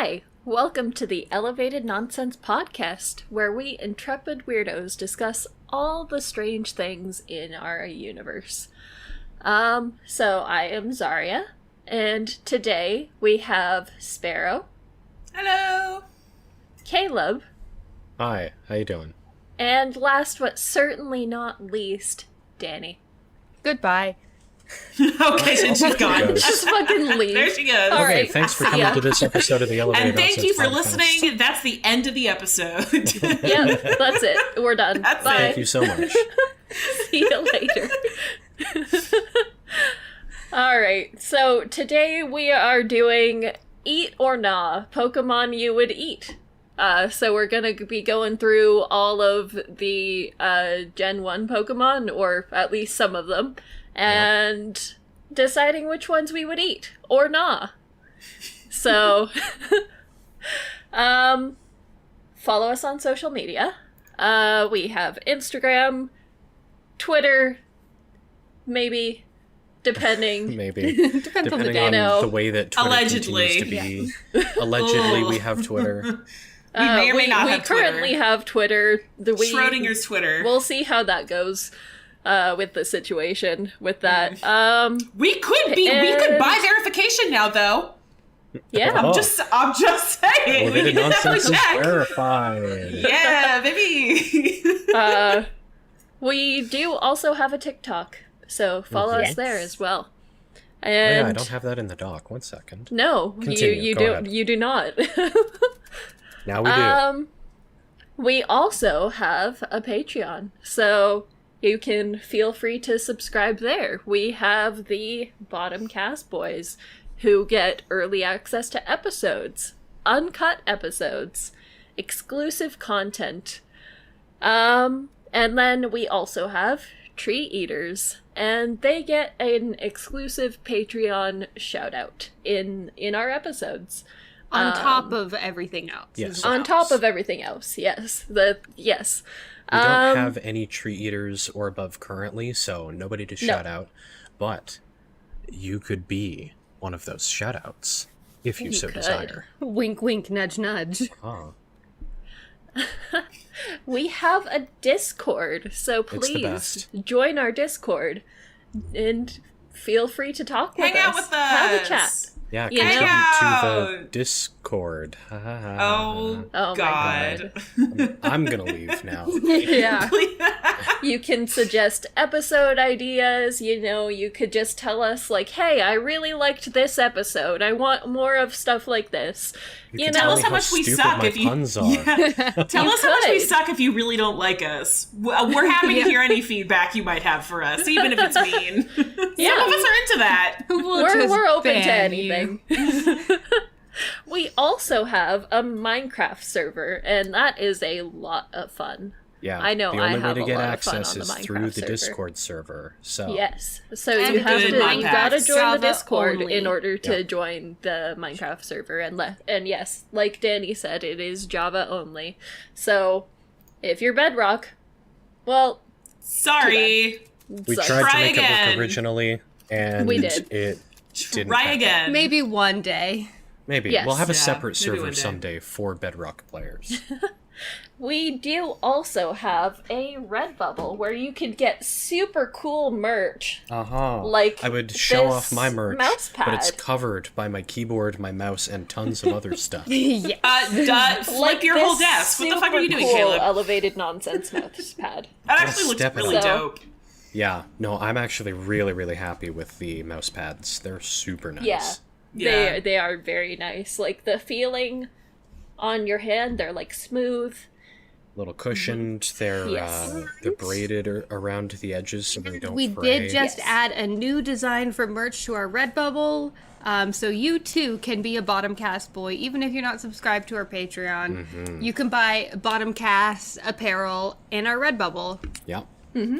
Hi, welcome to the Elevated Nonsense Podcast, where we intrepid weirdos discuss all the strange things in our universe. So I am Zarya, and today we have Sparrow. Hello! Caleb. Hi, how you doing? And last but certainly not least, Danny. Goodbye. Okay, so she's gone. Just fucking leave. There she goes. All Okay, right. thanks for coming to this episode of the Elevated And thank you for Nonsense Podcast. listening. That's the end of the episode. Yep, that's it. We're done. That's Bye. Thank you so much. See you later. Alright, so today we are doing Eat or Nah, Pokemon you would eat. So we're gonna be going through all of the Gen 1 Pokemon, or at least some of them, and deciding which ones we would eat, or nah. So, follow us on social media. We have Instagram, Twitter, maybe, depending. Maybe. Depends on the Depending day. on the way that Twitter Allegedly. continues to be. Allegedly, we have Twitter. We may or may not we have currently Twitter. have Twitter. Schrodinger's Twitter. We'll see how that goes with the situation with that. we could buy verification now, though. Yeah. Oh. I'm just saying. Elevated We can Nonsense is definitely check. verified. Yeah, baby. We do also have a TikTok, so follow us Yes. there as well. Oh, And yeah, I don't have that in the doc. 1 second. no, Continue. you Go do ahead. you do not. Now we do. We also have a Patreon, so you can feel free to subscribe there. We have the Bottom Cast Boys, who get early access to episodes, uncut episodes, exclusive content. And then we also have Tree Eaters, and they get an exclusive Patreon shout out in our episodes. On top of everything else. Yes. as well. On top of everything else, yes. Yes. We don't have any Tree Eaters or above currently, so nobody to shout out. But you could be one of those shout-outs, if you so could. desire. Wink, wink, nudge, nudge. Oh, We have a Discord, so the please best. join our Discord and feel free to talk with Hang us. out with Have a us. chat. yeah, You contribute know? to the Discord. Oh, Oh my God. I'm gonna leave now. Yeah. You can suggest episode ideas, you could just tell us, like, hey, I really liked this episode. I want more of stuff like this. You can know, Tell tell us me how much we stupid suck my if you. puns are. Yeah. Tell us how much we could. suck if you really don't like us. We're happy to hear any feedback you might have for us, even if it's mean. Yeah. Some of us are into that. We're open to ban you. anything. We also have a Minecraft server, and that is a lot of fun. Yeah, I know the I only have way to a get lot of fun access on the is Minecraft through the server. Discord server. So Yes. So And you have good to you Minecraft. gotta join Java the Discord only. in order to Yeah. join the Minecraft server, and yes, like Danny said, it is Java only. So if you're Bedrock, well, Sorry. we sucks. tried to Try make it again. work originally, and We did. it didn't. Try happen. again. Maybe one day. Maybe Yes. we'll have a Yeah, separate maybe one server day. someday for Bedrock players. We do also have a Redbubble where you can get super cool merch. I would show this off my merch, mouse but it's pad. covered by my keyboard, my mouse, and tons of other stuff. Yeah. Flip your this whole desk. What the fuck are you super doing, cool Caleb? Elevated Nonsense mouse pad. That actually looks step it really up. dope. Yeah, no, I'm actually really, really happy with the mouse pads. They're super nice. Yeah. Yeah. They are very nice. Like the feeling on your hand, they're like smooth. Little cushioned. They're Yes. they're braided around the edges so they don't We fray. did just Yes. add a new design for merch to our Redbubble. So you too can be a Bottom Cast boy, even if you're not subscribed to our Patreon. You can buy Bottom Cast apparel in our Redbubble. Yeah.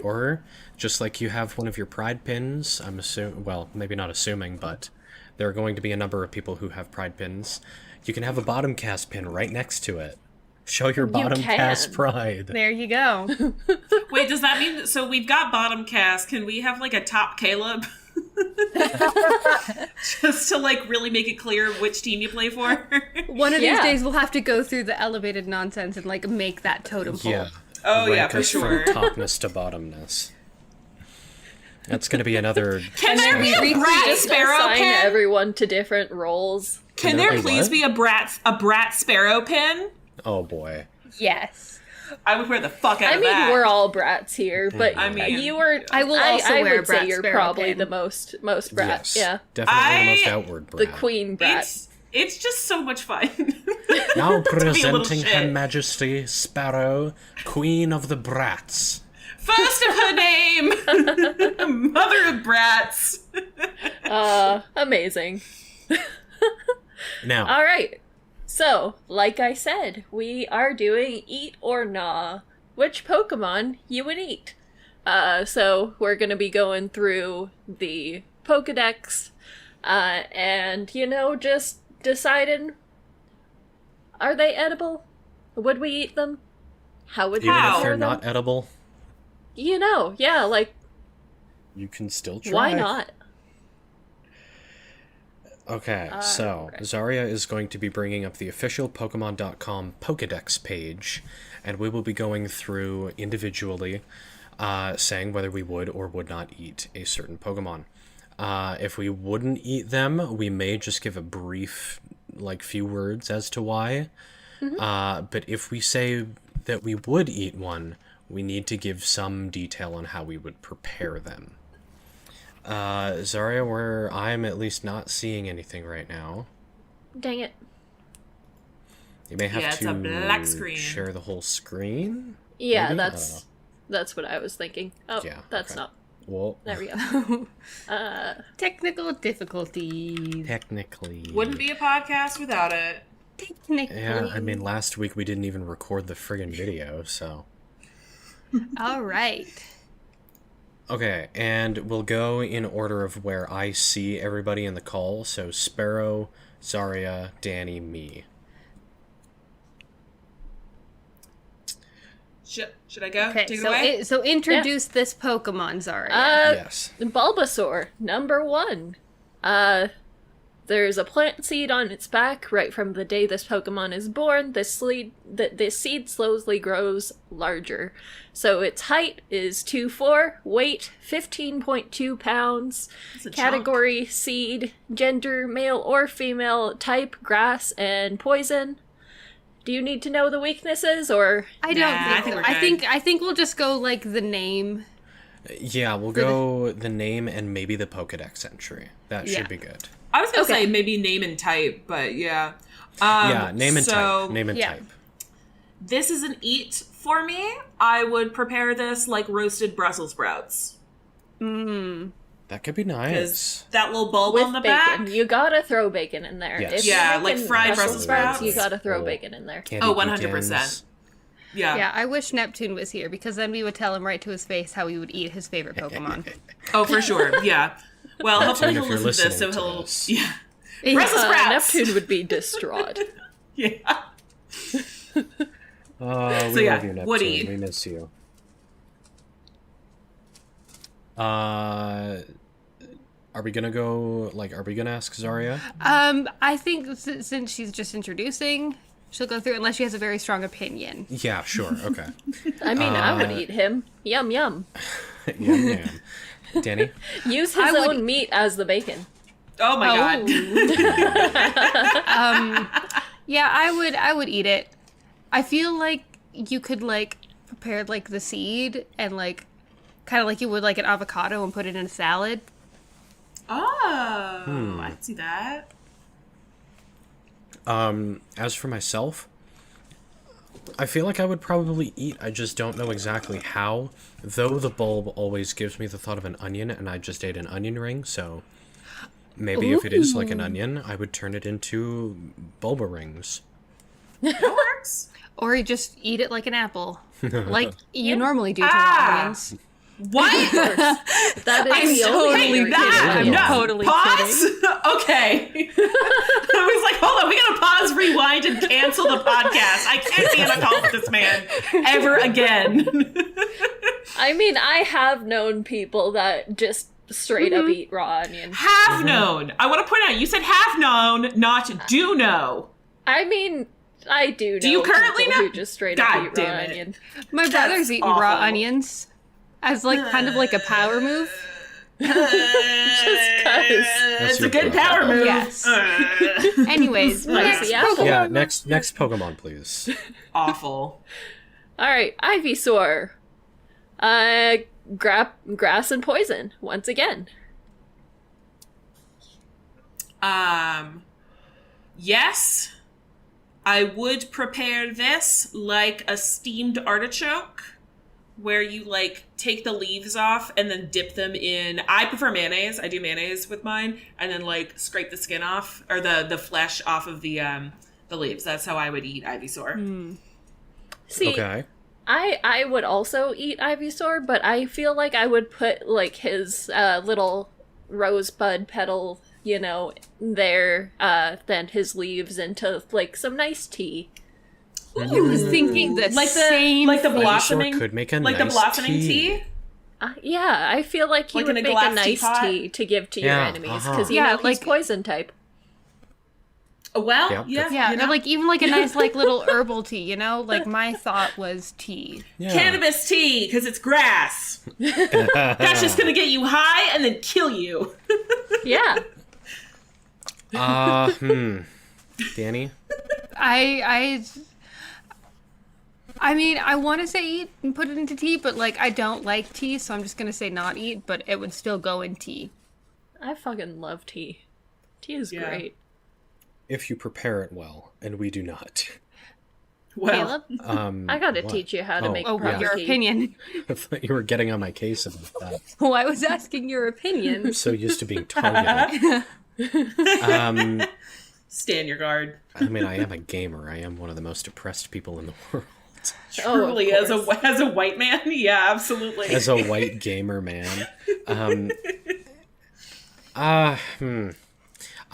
Or just like you have one of your pride pins, I'm assuming, well, maybe not assuming, but there are going to be a number of people who have pride pins. You can have a bottom cast pin right next to it. Show your bottom cast can. pride. There you go. Wait, does that mean so we've got bottom cast? Can we have like a top Caleb? Just to like really make it clear which team you play for. One of these Yeah. days we'll have to go through the elevated nonsense and like make that totem pole. Yeah. Oh, yeah, Rank for us sure. From topness to bottomness. That's going to be another. Can there be a we Brat Just Sparrow assign pin? everyone to different roles. Can there there be please what? be a Brat Sparrow pin? Oh boy. Yes. I would wear the fuck out I of mean, that. we're all brats here, but I mean, you were. I will also I wear a would say Brat you're Sparrow probably pin. the most brat. Yes. Yeah, Definitely the most I- outward the brat. queen brat. It's just so much fun. Now To be a little presenting shit. Her Majesty Sparrow, Queen of the Brats. First of her name, Mother of Brats. Amazing. Now, All right. So, like I said, we are doing Eat or Nah. Which Pokemon you would eat? So we're gonna be going through the Pokedex, and just deciding: are they edible? Would we eat them? How would we even How? if they're prepare them? not edible, Yeah, like you can still try. why not? Okay, so okay. Zarya is going to be bringing up the official Pokemon.com Pokedex page, and we will be going through individually, saying whether we would or would not eat a certain Pokemon. If we wouldn't eat them, we may just give a brief, few words as to why. But if we say that we would eat one, we need to give some detail on how we would prepare them. Zarya, where I'm at least not seeing anything right now. Dang it. You may have Yeah, it's to a black screen. share the whole screen. Yeah, Maybe? I don't know. that's what I was thinking. Oh, Yeah, that's okay. not. Well, There we go. Technical difficulties. technically, Wouldn't be a podcast without it. Technically. Yeah, I mean, last week we didn't even record the friggin' video, so. All right. Okay, and we'll go in order of where I see everybody in the call. So Sparrow, Zarya, Danny, me. Should I go? Okay. Take it So away? so introduce this Pokemon, Zarya. Yes. Bulbasaur, number 1. There's a plant seed on its back right from the day this Pokemon is born. This seed slowly grows larger. So its height is 2'4", weight 15.2 pounds, It's a category seed, gender male or female, type grass and poison. Do you need to know the weaknesses or? I don't Nah, I think think so. we're I good. think we'll just go like the name. Yeah, we'll go the name and maybe the Pokedex entry. That should Yeah. be good. I was gonna Okay. say maybe name and type, but yeah. Yeah, name and so type. Name and yeah. type. This is an eat for me. I would prepare this like roasted Brussels sprouts. That could be Because nice. that little bulb With on the bacon. back. You gotta throw bacon in there. Yes. If you're Yeah, like making fried Brussels Brussels sprouts. You gotta throw Or bacon in there. candy Oh, 100%. pecans. Yeah. Yeah, I wish Neptune was here because then we would tell him right to his face how he would eat his favorite Pokemon. Oh, for sure. Yeah. Well, hopefully he'll if you're listen to this, so listening to he'll. this. Yeah. Brussels sprouts. Neptune would be distraught. Yeah. Oh, we So, yeah, love you, Neptune. Woody. We miss you. Are we gonna go, are we gonna ask Zarya? I think since she's just introducing, she'll go through unless she has a very strong opinion. Yeah, sure, okay. I mean, I would eat him. Yum yum. Yum, yum. Danny? Use I his would- own meat as the bacon. Oh my god. Yeah, I would eat it. I feel like you could prepare the seed and kind of like you would an avocado and put it in a salad. Oh, I can see that. As for myself, I feel like I would probably eat, I just don't know exactly how, though the bulb always gives me the thought of an onion, and I just ate an onion ring, so maybe if it is like an onion, I would turn it into bulba rings. That works. Or you just eat it like an apple. Like you normally do to Ah. onions. What? That is I'm the only totally way that. to do it. No. totally Pause. Okay. I was like, hold on, we gotta pause, rewind, and cancel the podcast. I can't be on a call with this man ever again. I mean, I have known people that just straight up eat raw onion. Have known. I want to point out, you said have known, not do know. I mean, I do know. Do you currently people know? who just straight God up eat raw damn it. onion. My brother's eating awful. raw onions as like kind of like a power move. Just 'cause. It's your a good brother. power move. Yes. Anyways, next yeah. Pokemon. Yeah, next Pokemon, please. Awful. Alright, Ivysaur. Grass and poison, once again. Yes, I would prepare this like a steamed artichoke, where you like take the leaves off and then dip them in. I prefer mayonnaise. I do mayonnaise with mine, and then like scrape the skin off or the flesh off of the leaves. That's how I would eat Ivysaur. See, Okay. I would also eat Ivysaur, but I feel like I would put like his little rosebud petal, you know, there, then his leaves into like some nice tea. I was thinking the Like same. the Ivysaur blossoming could make a like nice the blossoming tea. tea. Yeah, I feel like he Like would in a make a glass nice teapot? tea to give to your Yeah, enemies uh-huh. because Yeah, he's like- poison type. Well, Yep, yeah, Yeah, you know? or like even like a nice like little herbal tea, you know? Like my thought was tea. Yeah. cannabis tea because it's grass. That's just gonna get you high and then kill you. Yeah. Danny? I mean, I want to say eat and put it into tea, but like I don't like tea, so I'm just gonna say not eat, but it would still go in tea. I fucking love tea. Tea is Yeah. great. If you prepare it well, and we do not. Well, Caleb, I gotta what? teach you how to Oh, make Oh, proper your tea. opinion. I thought you were getting on my case about that. Oh, I was asking your opinion. I'm so used to being targeted. stand your guard. I mean, I am a gamer. I am one of the most oppressed people in the world. Oh, of Truly, as course. a white man, yeah, absolutely. As a white gamer man.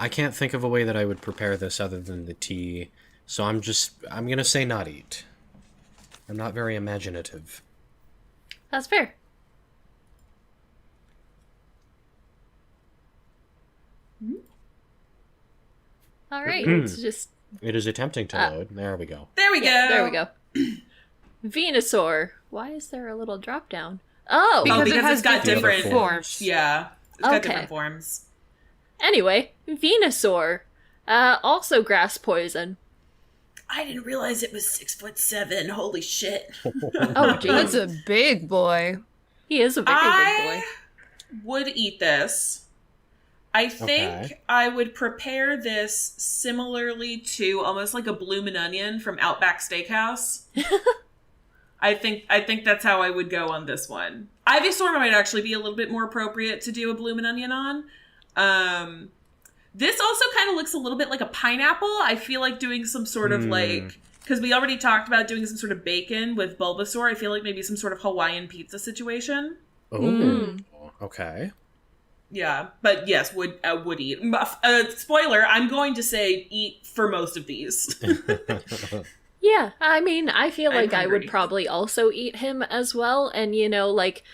I can't think of a way that I would prepare this other than the tea, so I'm gonna say not eat. I'm not very imaginative. That's fair. All right, it's just It is attempting to load. There we go. There we go. there we go. Venusaur. Why is there a little drop down? Oh, Oh, Because it because has it's got different different forms. Yeah, it's got Okay. different forms. anyway, Venusaur. Also grass poison. I didn't realize it was 6'7". Holy shit! Oh, That's jeez. a big boy. He is a very big boy. Would eat this. I think Okay. I would prepare this similarly to almost like a bloomin' onion from Outback Steakhouse. I think that's how I would go on this one. Ivysaur might actually be a little bit more appropriate to do a bloomin' onion on. This also kind of looks a little bit like a pineapple. I feel like doing some sort of like, because we already talked about doing some sort of bacon with Bulbasaur. I feel like maybe some sort of Hawaiian pizza situation. Oh, okay. Yeah, but yes, would eat. Spoiler: I'm going to say eat for most of these. Yeah, I mean, I feel I'm like I would hungry. probably also eat him as well. And, you know, like,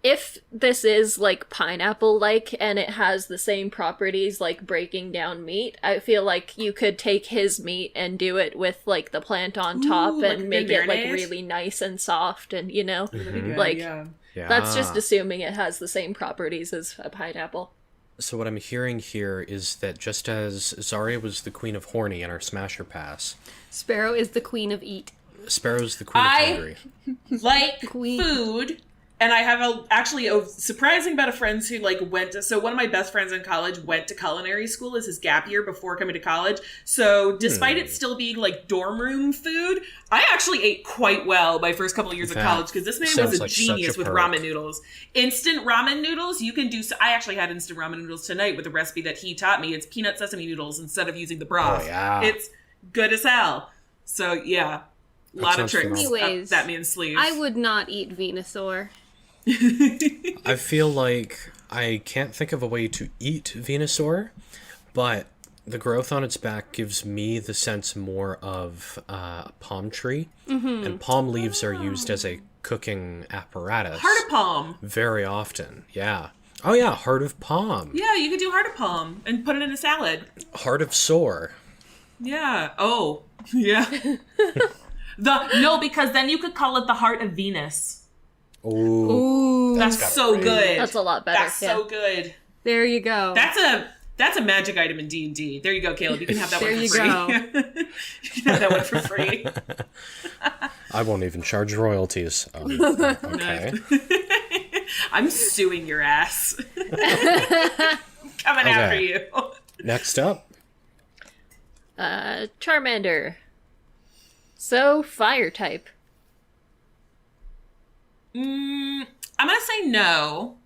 if this is, like, pineapple-like and it has the same properties like breaking down meat, I feel like you could take his meat and do it with, like, the plant on top Ooh, like a and good make it, like, marinade? really nice and soft and, you know? Mhm. Like, yeah. Yeah. that's just assuming it has the same properties as a pineapple. So what I'm hearing here is that just as Zarya was the queen of horny in our Smasher Pass, Sparrow is the queen of eat. Sparrow's the queen of hungry. Like Queen. food, and I have actually a surprising amount of friends who like went to. So one of my best friends in college went to culinary school as his gap year before coming to college. So despite it still being like dorm room food, I actually ate quite well my first couple of years of That college because this man sounds was a like such genius a with perk. ramen noodles. Instant ramen noodles, you can do. So I actually had instant ramen noodles tonight with a recipe that he taught me. It's peanut sesame noodles instead of using the broth. Oh, yeah. It's good as hell. So yeah, a lot of sounds tricks phenomenal. up Anyways, that man's sleeve. I would not eat Venusaur. I feel like I can't think of a way to eat Venusaur, but the growth on its back gives me the sense more of a palm tree, and palm leaves are used as a cooking apparatus Heart of palm. very often. Yeah, Oh yeah, Heart of Palm. Yeah, you could do heart of palm and put it in a salad. Heart of Sore. Yeah. Oh, yeah. No, because then you could call it the heart of Venus. Ooh. Ooh, That's got it so right. good. That's a lot better. That's yeah. so good. there you go. That's a magic item in D&D. There you go, Caleb. You can have that There one you for free. go. You can have that one for free. I won't even charge royalties. Okay. I'm suing your ass. Coming after you. Next up. Charmander. So, fire type. I'm gonna say no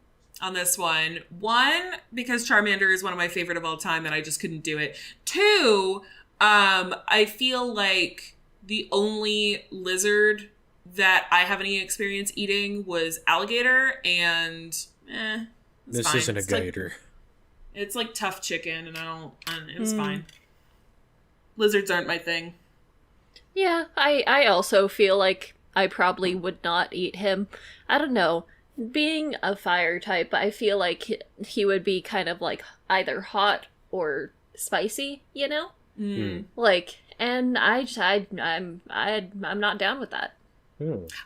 on this one. One, because Charmander is one of my favorite of all time and I just couldn't do it. Two, I feel like the only lizard that I have any experience eating was alligator, and it's This fine. isn't a It's like- gator. it's like tough chicken, and it was fine. Lizards aren't my thing. Yeah, I also feel like I probably would not eat him. I don't know. Being a fire type, I feel like he would be kind of like either hot or spicy, you know? Like, and I'm not down with that.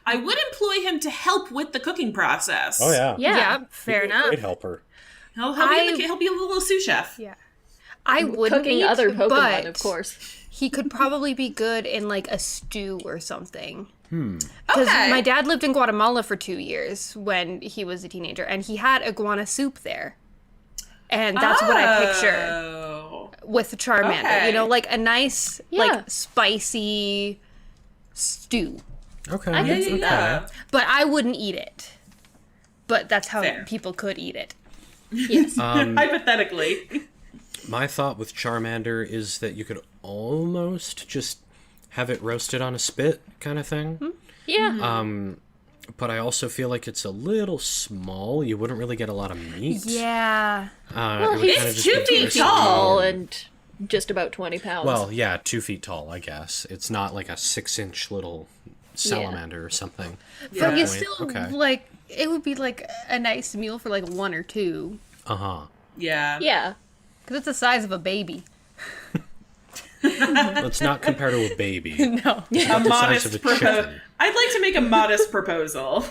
I would employ him to help with the cooking process. Oh yeah. yeah, fair enough. Great helper. He'll be a little sous chef. Yeah. I wouldn't Cooking eat, other Pokemon, but of course. he could probably be good in like a stew or something. Because Okay. my dad lived in Guatemala for 2 years when he was a teenager, and he had iguana soup there. And that's what I picture Oh. with Charmander. Okay. You know, like a nice, Yeah. like spicy stew. Okay. I can see Yeah. But I wouldn't eat it. But that's how Fair. people could eat it. Yes. Hypothetically. My thought with Charmander is that you could almost just have it roasted on a spit kind of thing. Yeah. But I also feel like it's a little small. You wouldn't really get a lot of meat. Yeah. Well, he's 2 feet tall. And just about 20 pounds. Well, yeah, 2 feet tall, I guess. It's not like a 6-inch little salamander or something. But you point, still, okay. like, it would be like a nice meal for like 1 or 2. Uh-huh. Yeah. yeah. Because it's the size of a baby. Let's not compare to a baby. No. It's A not the size modest of a proposal. chicken. I'd like to make a modest proposal.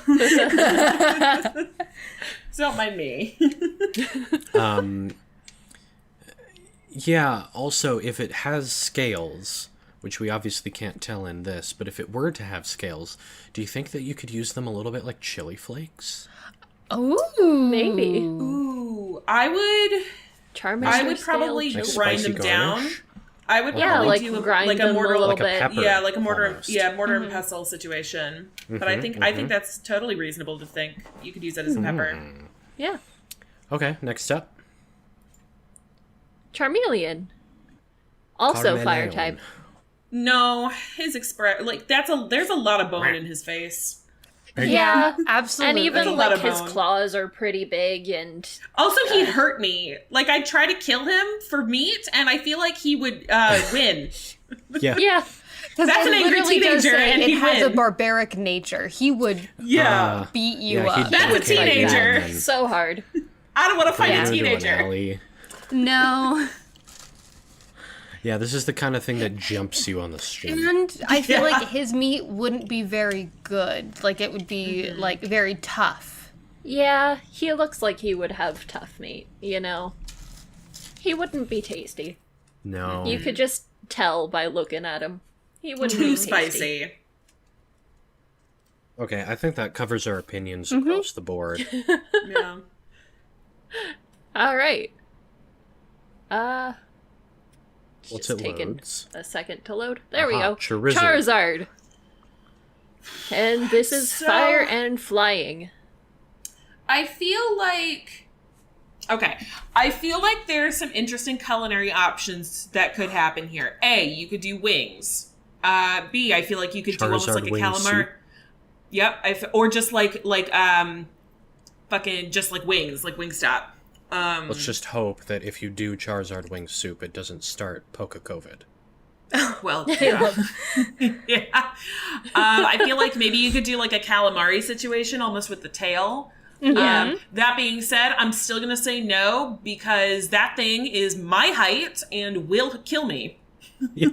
So don't mind me. Yeah, also, if it has scales, which we obviously can't tell in this, but if it were to have scales, do you think that you could use them a little bit like chili flakes? Ooh. Maybe. Ooh, I Charmander would probably scale. Like grind spicy them down. garnish? I would Yeah, probably like do grind like a them mortar, a little Like a bit. pepper. yeah, like a mortar, almost. mortar and pestle situation. But I think that's totally reasonable to think you could use that as a pepper. Yeah. Okay, next up. Charmeleon. Also fire Carmeleon. type. No, his there's a lot of bone in his face. Yeah, And absolutely. even a lot like of his bone. claws are pretty big and Also, he'd hurt me. Like I'd try to kill him for meat, and I feel like he would win. Yeah. yeah. That's it an angry literally does teenager, say and it he'd has a win. barbaric nature. He would Yeah, beat you Yeah, up. he'd That's a dedicate you teenager. and then So hard. I don't want to fight Yeah. a throw you into an teenager. alley. No. Yeah, this is the kind of thing that jumps you on the street. And I feel Yeah. like his meat wouldn't be very good. Like, it would be, like, very tough. Yeah, he looks like he would have tough meat, you know? He wouldn't be tasty. No. You could just tell by looking at him. He wouldn't be Too tasty. spicy. Okay, I think that covers our opinions across the board. Yeah. All right. What's just it taking loads? a second to load. There we Aha, go. Charizard. Charizard. And this is So- fire and flying. I feel like there's some interesting culinary options that could happen here. A, you could do wings. B, I feel like you could do almost Charizard like a wing calamari. soup? Yep, or just fucking just like wings, like Wingstop. Let's just hope that if you do Charizard wing soup, it doesn't start Poke COVID. Well, yeah. Yeah. I feel like maybe you could do like a calamari situation almost with the tail. Yeah. That being said, I'm still going to say no because that thing is my height and will kill me. Yeah.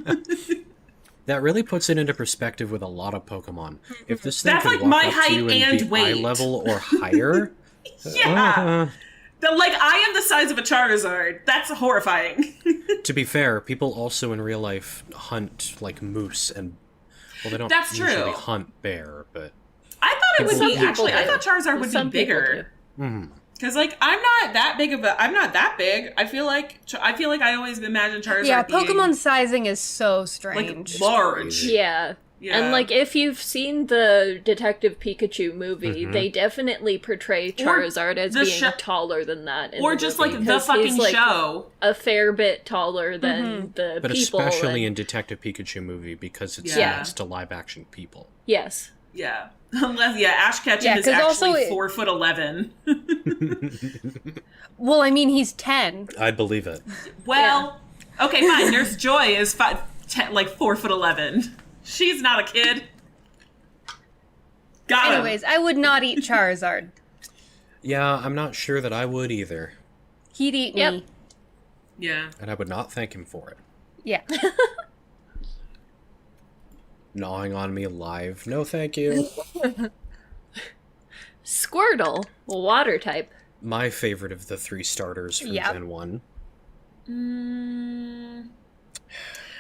That really puts it into perspective with a lot of Pokemon. If this thing That's could like walk my up height to you and and be eye weight. level or higher, Yeah. Like, I am the size of a Charizard. That's horrifying. to be fair, people also in real life hunt like moose and well, they don't That's usually true. hunt bear, but I thought it would Some be, people actually, I do. thought Charizard would Some be people bigger. do. Because, like, I'm not that big. I feel like I always imagine Charizard Yeah, being, Pokemon sizing is so like, strange. large. Yeah. Yeah. And like if you've seen the Detective Pikachu movie, they definitely portray Charizard as the being sho- taller than that. In Or the just, movie, like, the because fucking he's, like, show. a fair bit taller than the but people. especially and- in Detective Pikachu movie because it's Yeah. next to live action people. Yes. Yeah. Unless, Ash Ketchum Yeah, is 'cause also actually it- 4'11". Well, I mean, he's 10. I'd believe it. Well, okay, fine. Nurse Joy is 4'11". She's not a kid. Got him. Anyways, I would not eat Charizard. Yeah, I'm not sure that I would either, He'd eat Yep. me. Yeah. and I would not thank him for it. Yeah. Gnawing on me live. No, thank you. Squirtle, water type. My favorite of the 3 starters from Yep. Gen 1.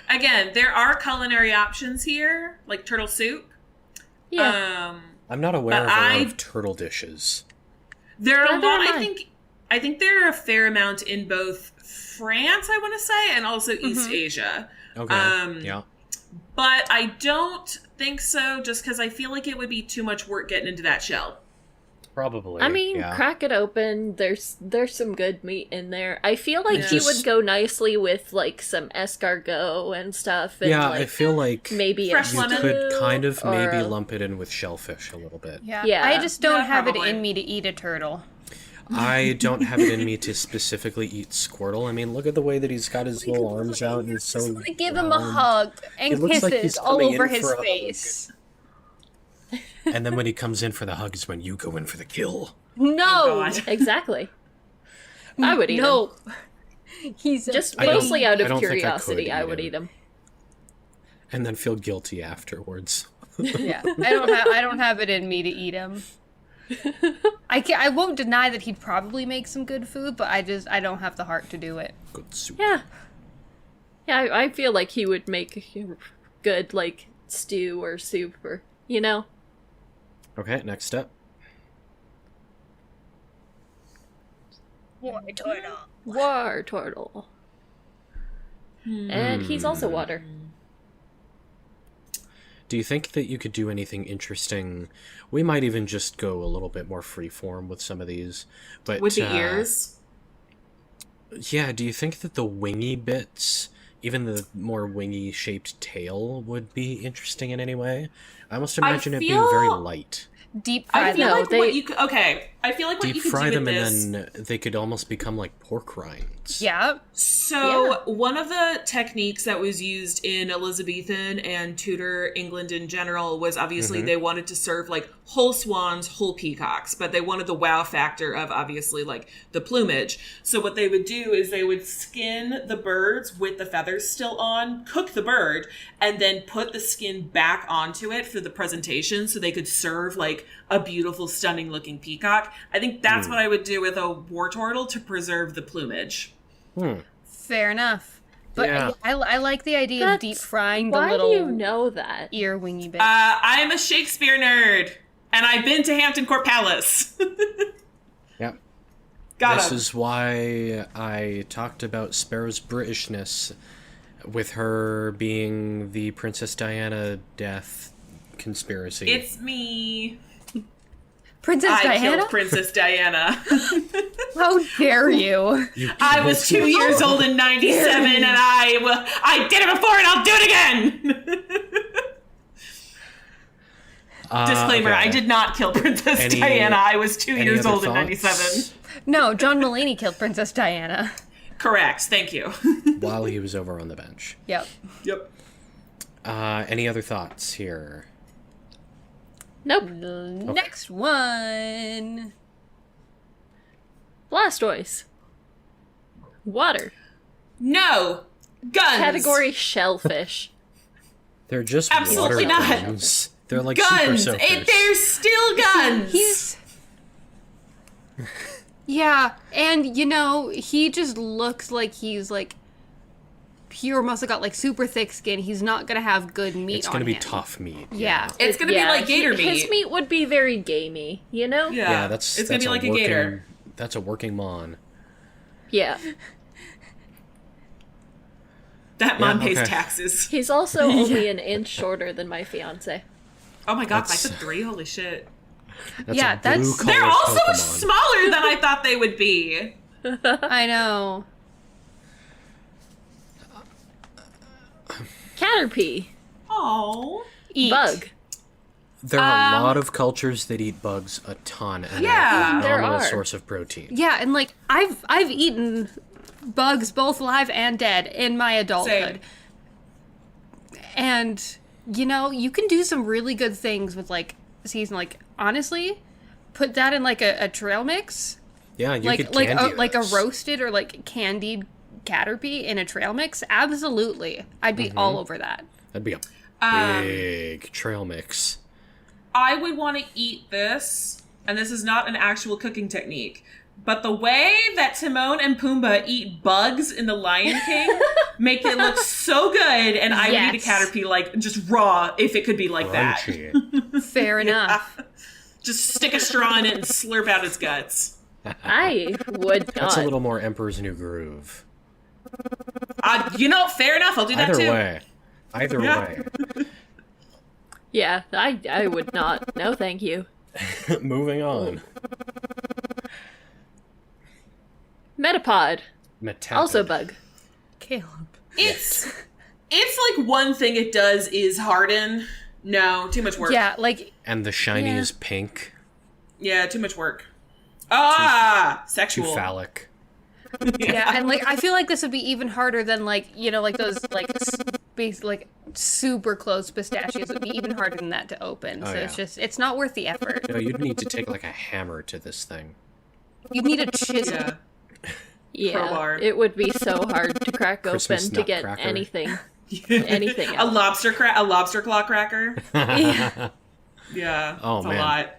Again, there are culinary options here, like turtle soup. Yeah. I'm not aware But of a lot I- of turtle dishes. There are a Neither lot. am I think there are a fair amount in both France, I want to say, and also East Asia. Okay. Yeah. But I don't think so, just because I feel like it would be too much work getting into that shell. Probably. I mean, yeah. crack it open. There's some good meat in there. I feel like Yeah. he Just- would go nicely with like some escargot and stuff. And, Yeah, like, I feel like maybe Fresh a you lemon. could kind of or maybe a- lump it in with shellfish a little bit. Yeah. Yeah. I just don't Yeah, have probably. it in me to eat a turtle. I don't have it in me to specifically eat Squirtle. I mean, look at the way that he's got his little arms out and he's so I give him a round. hug and It looks like kisses he's all coming over in his for a hug. face. And then when he comes in for the hug is when you go in for the kill. No. Oh, God. Exactly. I would eat him. No. He's Just I don't- mostly out I of don't think I curiosity, could I eat would him. eat him. And then feel guilty afterwards. Yeah, I don't have it in me to eat him. I won't deny that he'd probably make some good food, but I don't have the heart to do it. Good soup. Yeah. Yeah, I feel like he would make good, like, stew or soup or, you know? Okay, next step. War turtle. And he's also water. Do you think that you could do anything interesting? We might even just go a little bit more freeform with some of these. But With the ears. Yeah, do you think that the wingy bits, even the more wingy shaped tail, would be interesting in any way? I almost imagine it being very feel- light. Deep fry I feel No, like they- what you could... Okay, I feel like what Deep you could fry do them with this... and then they could almost become like pork rinds. Yeah. So, one of the techniques that was used in Elizabethan and Tudor England in general was obviously they wanted to serve like whole swans, whole peacocks, but they wanted the wow factor of obviously like the plumage. So, what they would do is they would skin the birds with the feathers still on, cook the bird, and then put the skin back onto it for the presentation so they could serve like a beautiful, stunning looking peacock. I think that's what I would do with a war turtle to preserve the plumage. Fair enough. But Yeah. I like the idea of deep That's- frying the Why little do you know that? ear wingy bit. I'm a Shakespeare nerd, and I've been to Hampton Court Palace. Yep. Got This him. is why I talked about Sparrow's Britishness, with her being the Princess Diana death conspiracy. It's me. Princess I Diana? killed Princess Diana. How dare you? I was 2 years old in '97, and I did it before, and I'll do it again. Disclaimer: okay. I did not kill Princess Any- Diana. I was 2 Any years other old in thoughts? '97. No, John Mulaney killed Princess Diana. Correct. Thank you. While he was over on the bench. Yep. Yep. Any other thoughts here? Nope. Next one. Blastoise. Water. No. Guns. Category shellfish. They're just Absolutely water not. guns. They're like super Guns. soakers. They're still guns. He's. Yeah, and you know, he just looks like he's like pure muscle, got like super thick skin. He's not gonna have good meat. It's gonna be him. tough meat. Yeah. It's gonna be like gator meat. His meat would be very gamey, you know? Yeah, that's it's gonna be like a working, gator. That's a working mon. Yeah. That mon Yeah, pays okay. taxes. He's also only an inch shorter than my fiance. Oh my god, That's- 5'3", holy shit. That's Yeah, a that's- blue-colored They're also Pokemon. much smaller than I thought they would be. I know. Caterpie. Oh. Eat. Bug. There are a lot of cultures that eat bugs a ton, and Yeah. they're a There phenomenal are. source of protein. Yeah, and like I've eaten bugs both live and dead in my adulthood. And you know, you can do some really good things with like season, like honestly, put that in like a trail mix. Yeah, you like could like candy like a those. roasted or like candied Caterpie in a trail mix. Absolutely. I'd be all over that. That'd be a big trail mix. I would want to eat this, and this is not an actual cooking technique, but the way that Timon and Pumbaa eat bugs in The Lion King make it look so good, and I would eat a Yes. Caterpie like just raw if it could be like Crunchy. Fair enough. Just stick a straw in it and slurp out its guts. I would not. That's a little more Emperor's New Groove. You know, fair enough. I'll do that Either too. way. Either Yeah. way. Yeah, I would not. No, thank you. Moving on. Metapod. Metapod. Also bug. Caleb. It's like one thing it does is harden. No, too much work. Yeah, like And the shiny Yeah. is pink. Yeah, too much work. Ah, Too sexual. phallic. yeah, and like I feel like this would be even harder than like, you know, like those like like super close pistachios would be even harder than that to open. So yeah. it's not worth the effort. No, you'd need to take like a hammer to this thing. You need a chisel. Yeah. Yeah, Crowbar. it would be so hard to crack Christmas open to get nutcracker. anything. Anything a else. lobster claw cracker. Yeah. Yeah. Oh, it's man. a lot.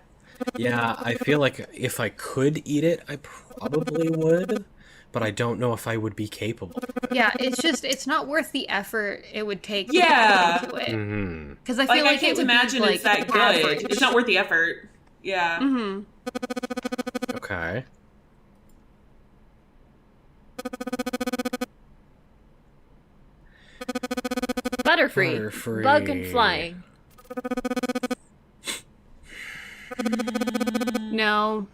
Yeah, I feel like if I could eat it, I probably would, but I don't know if I would be capable. Yeah, it's not worth the effort it would take to Yeah. get into it. Mm-hmm. Because I feel Like, I like can't it would imagine be, like, it's that good. average. It's not worth the effort. Yeah. Okay. Butterfree. Butterfree. Bug and flying. No.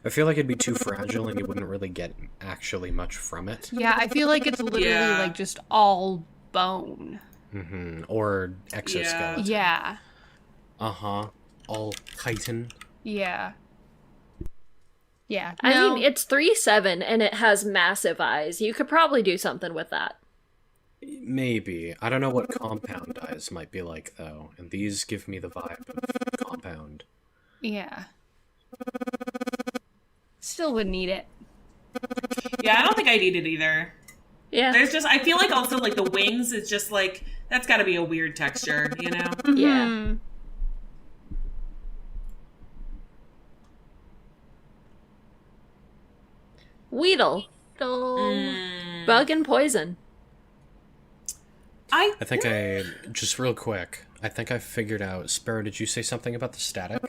I feel like it'd be too fragile and you wouldn't really get actually much from it. Yeah, I feel like it's literally Yeah. like just all bone. Mm-hmm. Or exoskeleton. Yeah. Uh-huh. All chitin. Yeah. Yeah. I No. mean, it's 3-7 and it has massive eyes. You could probably do something with that. Maybe. I don't know what compound eyes might be like, though. And these give me the vibe of compound. Yeah. Still would need it. Yeah, I don't think I'd eat it either. Yeah. There's just, I feel like also like the wings is just like, that's gotta be a weird texture, you know? Yeah. Hmm. Weedle. Bug and poison. I I think just real quick, I think I figured out, Sparrow, did you say something about the static?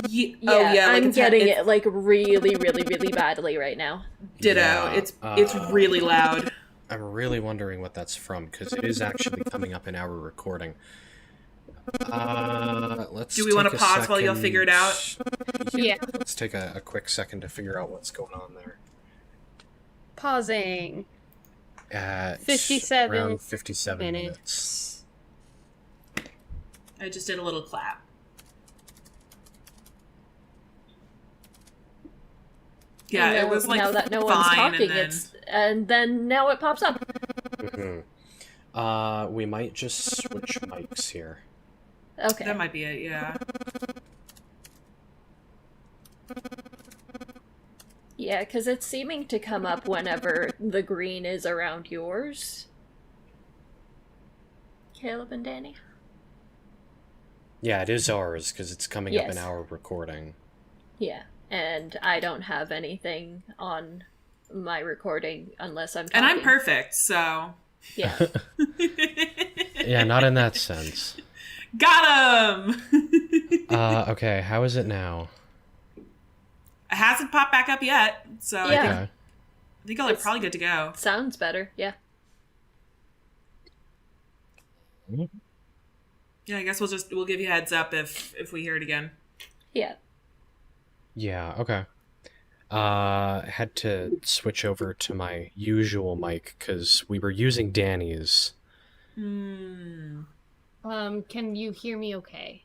yeah, Yeah, like I'm it's getting it's it like really, really, really badly right now. ditto. Yeah, It's really loud. I'm really wondering what that's from, because it is actually coming up in our recording. Let's Do we want to take a pause while y'all second. figure it out? Yeah. Let's take a quick second to figure out what's going on there. Pausing. At 57 around 57 minutes. Minutes. I just did a little clap. Yeah, And it now- was like now that no one's fine, talking, and then and then now it pops up. We might just switch mics here. Okay. that might be it. Yeah. Yeah, because it's seeming to come up whenever the green is around yours. Caleb and Danny? Yeah, it is ours because it's coming up in Yes. our recording. Yeah, and I don't have anything on my recording unless I'm And talking. I'm perfect, so Yeah. Yeah, not in that sense. got him. Okay, how is it now? It hasn't popped back up yet, so Yeah. Okay. I think I'm probably good to go. Sounds better, yeah. Yeah, I guess we'll give you a heads up if we hear it again. Yeah. Yeah, okay. Had to switch over to my usual mic because we were using Danny's. Hmm. Can you hear me okay?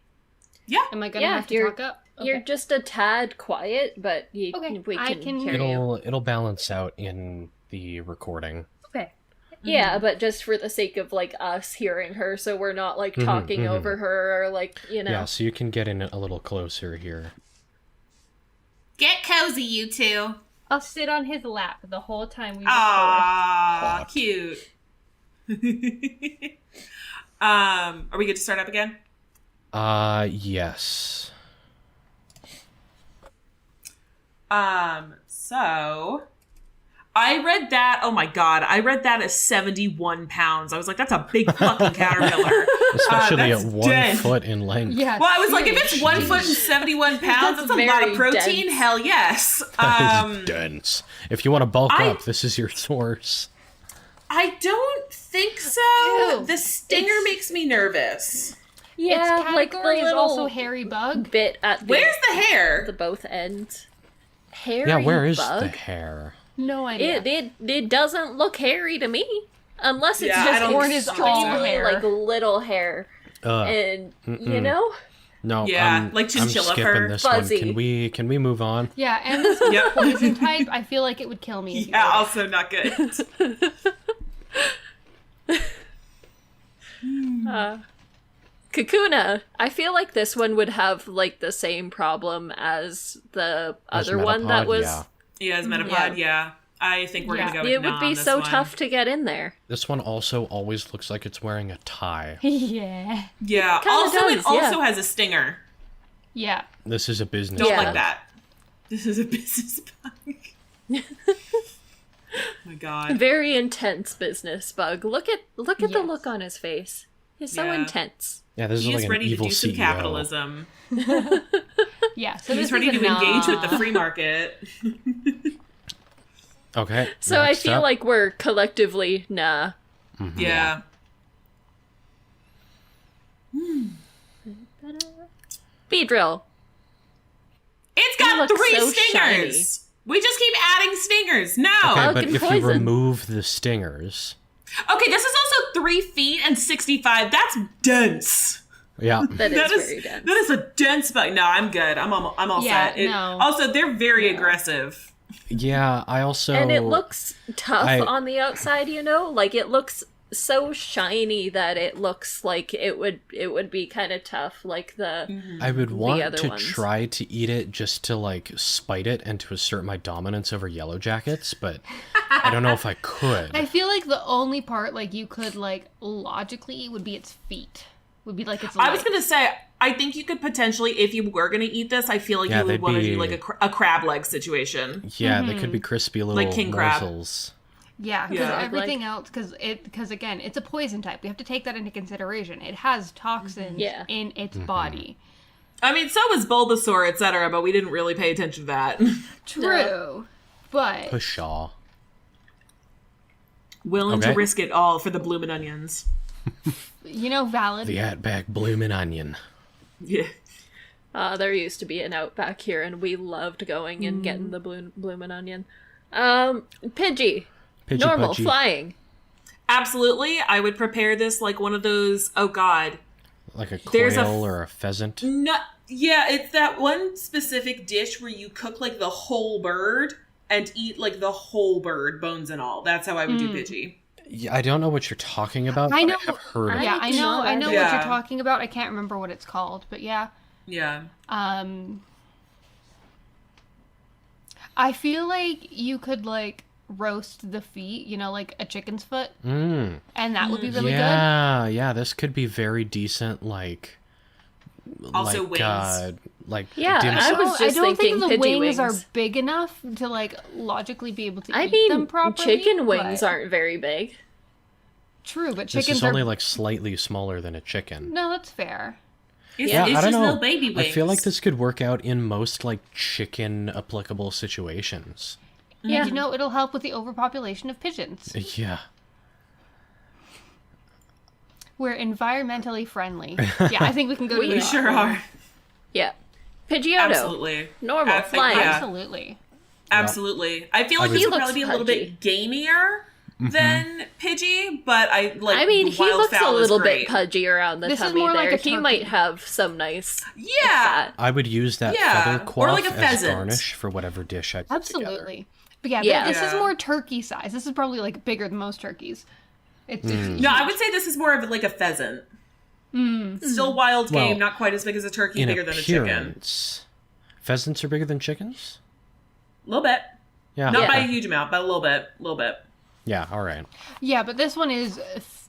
Yeah. Am I gonna Yeah, have to you're- talk up? You're just a tad quiet, but we I can can- hear you. It'll balance out in the recording. Okay. Yeah, but just for the sake of like us hearing her, so we're not like Mhm, talking mhm. over her or like, you know. Yeah, so you can get in a little closer here. Get cozy, you two. I'll sit on his lap the whole time we record. Aww, Hot. cute. Are we good to start up again? Yes. So I read that. Oh my god, I read that as 71 pounds. I was like, that's a big fucking caterpillar. Especially that's at 1 dense. foot in length. Yeah. Well, I was like, if it's seriously. 1 foot and 71 pounds, That's that's a lot of very protein. dense. Hell yes. That is dense. If you want to bulk I- up, this is your source. I don't think so. Ew. The stinger makes me nervous. Yeah, its like the category is little also hairy bug. bit at the, Where's the hair? the both ends. Hairy Yeah, where is bug? the hair? No idea. It doesn't look hairy to me. Unless it's Yeah, I just don't Horn is think all so. extremely hair. like little hair. And you Mm-mm. know? No, Yeah, like I'm chinchilla skipping fur. this Fuzzy. one. Can we move on? Yeah, and this Yep. poison type, I feel like it would kill me. if you Yeah, ate it. also not good. Kakuna. I feel like this one would have like the same problem as the As other one that Metapod, was. yeah. Yeah, as Metapod, yeah. I think we're Yeah. gonna go with It no would be on this so one. tough to get in there. This one also always looks like it's wearing a tie. Yeah. Yeah. Kinda Also, does, it also yeah. has a stinger. Yeah. This is a business. Don't Yeah. like that. This is a business bug. Oh my god. Very intense business bug. Look at the Yes. look on his face. He's so Yeah. intense. Yeah, this is He's like an ready to evil do some CEO. capitalism. Yeah. So He's this ready is to a engage with the nah. free market. Okay. So I next feel up. like we're collectively nah. Yeah. Beedrill. It's You got look 3 so stingers. We just keep adding stingers. No. Okay, Bug but and if you poison. remove the stingers, Okay, this is also 3 feet and 65. That's dense. yeah, That is That is very dense. That is a dense bug. No, I'm good. I'm all Yeah, set. no. Also, they're very aggressive. yeah. I also And it looks tough I- on the outside, you know? Like it looks so shiny that it looks like it would be kind of tough, like the I would want other to ones. try to eat it just to like spite it and to assert my dominance over Yellow Jackets, but I don't know if I could. I feel like the only part like you could like logically eat would be its feet. Would be like its I was legs. gonna say, I think you could potentially, if you were gonna eat this, I feel like Yeah, you would they'd want to be- do like a crab leg situation. Yeah, they could be crispy little Like king crab. morsels. Yeah, because Yeah. everything else, because again, it's a poison type. We have to take that into consideration. It has toxins Yeah. in its body. I mean, so is Bulbasaur, etc., but we didn't really pay attention to that. True, but Pshaw. Willing Okay. to risk it all for the bloomin' onions. you know, valid. The Outback bloomin' onion. Yeah. there used to be an Outback here, and we loved going and getting the bloomin' onion. Pidgey, Pidgey normal Pudgy. flying. Absolutely. I would prepare this like one of those, oh god. Like a There's a quail or a pheasant. No, yeah, it's that one specific dish where you cook like the whole bird and eat like the whole bird, bones and all. That's how I would do Pidgey. Yeah, I don't know what you're talking about. I but know. I have heard of I- it. Yeah, I know what Yeah. you're talking about. I can't remember what it's called, but yeah. Yeah. I feel like you could like roast the feet, like a chicken's foot, and that would be really good. Yeah, this could be very decent, like Also like, wings. Yeah, dim I sum. was just I don't think thinking the Pidgey wings are wings. big enough to like logically be able to I eat them mean, properly. chicken wings but- aren't very big. true, but This chickens is only are. like slightly smaller than a chicken. No, that's fair. It's, Yeah, it's I don't just know. little baby wings. I feel like this could work out in most like chicken applicable situations. Yeah. And it'll help with the overpopulation of pigeons. Yeah. We're environmentally friendly. Yeah, I think we can go to We We that. sure are. Yeah. Pidgeotto. Absolutely. Normal, flying. Yeah, Absolutely. absolutely. I feel like would- this He would probably looks be a little bit gamier than Pidgey, but I like. I mean, the he Wildfowl looks a little is bit great. pudgy around the This is tummy more there. like a He turkey. might have some nice Yeah, fat. I would use that Yeah, feather or quaff like a as pheasant. garnish for whatever dish I put together. Absolutely. But yeah, Yeah. this is Yeah. more turkey size. This is probably like bigger than most turkeys. It's no, I would say this is more of like a pheasant. Still wild game, Well, not quite as big as a turkey, In bigger than a chicken. appearance, pheasants are bigger than chickens? A little bit, Yeah. not okay. by a huge amount, but a little bit. Yeah, all right. yeah, but this one is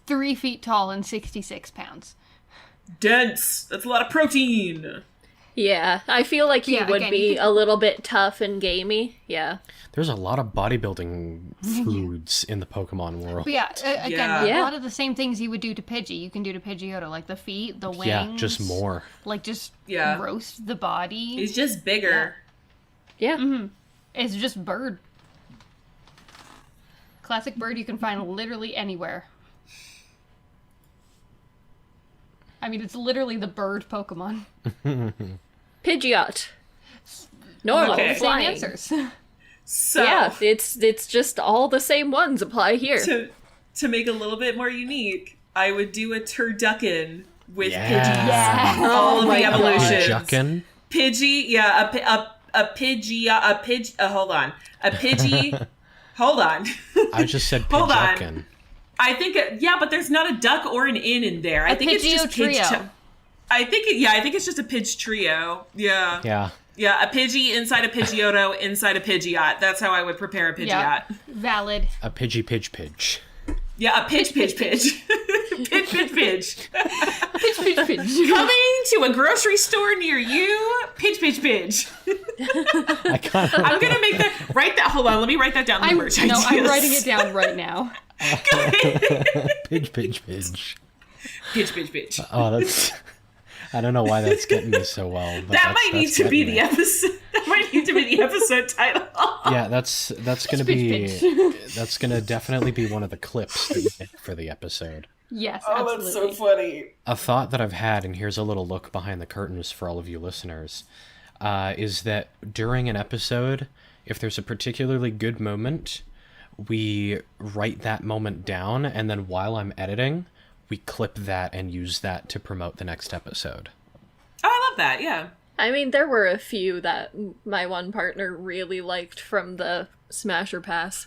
3 feet tall and 66 pounds. Dense. That's a lot of protein. Yeah, I feel like he Yeah, would again, be you could- a little bit tough and gamey. Yeah. There's a lot of bodybuilding foods in the Pokemon world. But yeah, again, Yeah. Yeah. a lot of the same things you would do to Pidgey, you can do to Pidgeotto, like the feet, the wings. Yeah, just more. Like just Yeah. roast the body. He's just bigger. Yeah. It's just bird. Classic bird you can find literally anywhere. I mean, it's literally the bird Pokemon. Pidgeot. Normal, Okay. Same flying. answers. So Yeah, it's just all the same ones apply here. to make a little bit more unique, I would do a turducken with Yeah. Pidgey. Yeah. All of my the God. evolutions. Juckin'? Pidgey, yeah, a Pidgey, hold on, a Pidgey, hold on. I just said Hold on. Pidgeotkin. I think, yeah, but there's not a duck or an in there. I think it's Pidgeo just trio. I think it's just a Pidge trio. Yeah. Yeah. A Pidgey inside a Pidgeotto inside a Pidgeot. That's how I would prepare a Pidgeot. Yeah. Valid. A Pidgey. Yeah, a Pidge. Pidge. Pidge. Pitch, pitch, pitch. Coming to a grocery store near you. Pidge. I kind of I'm gonna make that. Write that. Hold on. Let me write that down. In the merch I'm ideas. writing it down right now. Pidge. Pitch. Oh, that's. I don't know why that's getting me so well. But That might need that's to be getting the me. episode. That might need to be the episode title. Yeah, that's gonna pitch, be that's gonna definitely be one of the clips that you get for the episode. Yes, Oh, absolutely. that's so funny. A thought that I've had, and here's a little look behind the curtains for all of you listeners, is that during an episode, if there's a particularly good moment, we write that moment down, and then while I'm editing, we clip that and use that to promote the next episode. Oh, I love that. Yeah. I mean, there were a few that my one partner really liked from the Smasher Pass.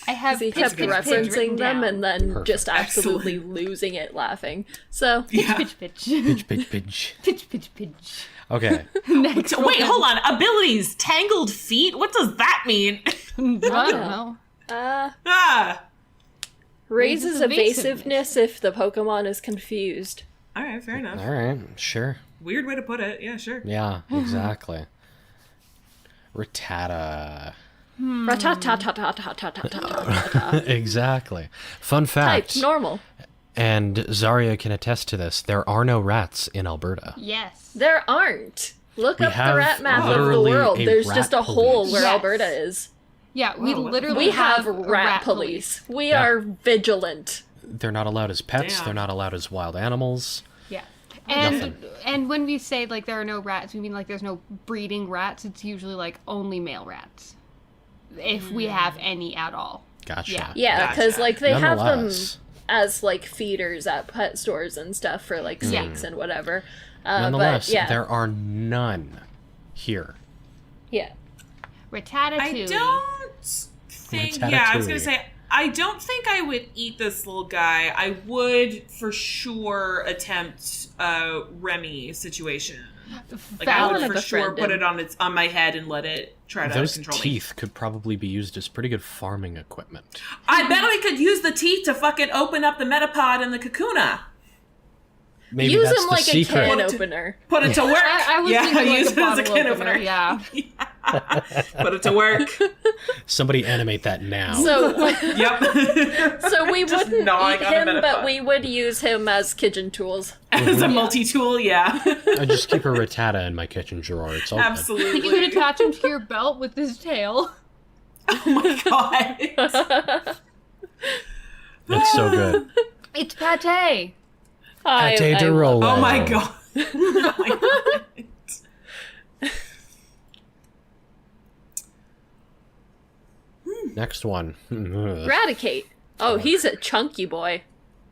I have He pitch, kept pitch, pitch referencing written them down. and then Perfect. just absolutely Excellent. losing it laughing. So, Yeah. Pitch, pitch. Pidge. Pitch, pitch, pitch. Okay. Next Wait, one. hold on. Abilities. Tangled feet? What does that mean? I don't know. Ah. raises Raises evasiveness if the Pokemon is confused. All right, fair enough. All right. Sure. Weird way to put it. Yeah, sure. Yeah. Exactly. Rattata. Ratatatatatatatatatatata. Exactly. Fun Type fact, normal. and Zarya can attest to this, there are no rats in Alberta. Yes. There aren't. Look We up the have rat map of the literally world. a There's rat just a hole police. where Yes. Alberta is. Yeah, we Whoa, what the literally We have a rat police. We Yeah. are vigilant. They're not allowed as pets, Damn. they're not allowed as wild animals. Yeah. And Nothing. and when we say like there are no rats, we mean like there's no breeding rats. It's usually like only male rats. If we have any at all. Gotcha. Yeah. Yeah, because Gotcha. like they have them Nonetheless. as like feeders at pet stores and stuff for like snakes and whatever. Nonetheless, but yeah, there are none here. yeah. Ratatouille. I don't think. Yeah, I was gonna Ratatouille. say I don't think I would eat this little guy. I would for sure attempt a Remy situation. Like I would for sure put it on my head and let it try to Those control me. teeth could probably be used as pretty good farming equipment. I bet we could use the teeth to fucking open up the metapod and the Kakuna. Maybe Use that's him the like secret. a can opener. Put it to work. I was thinking like use a it as a bottle can opener. opener. Yeah. Put it to work. Somebody animate that now. So, Yep. so we Just wouldn't gnawing eat on a him, but metapod. we would use him as kitchen tools. As a multi-tool, yeah. I just keep a Rattata in my kitchen drawer. It's all good. Absolutely. You could attach him to your belt with his tail. Oh my god. It's so good. It's pate. Pate de Rolo. Oh my god. Oh my god. Next one. Eradicate. Oh, he's a chunky boy.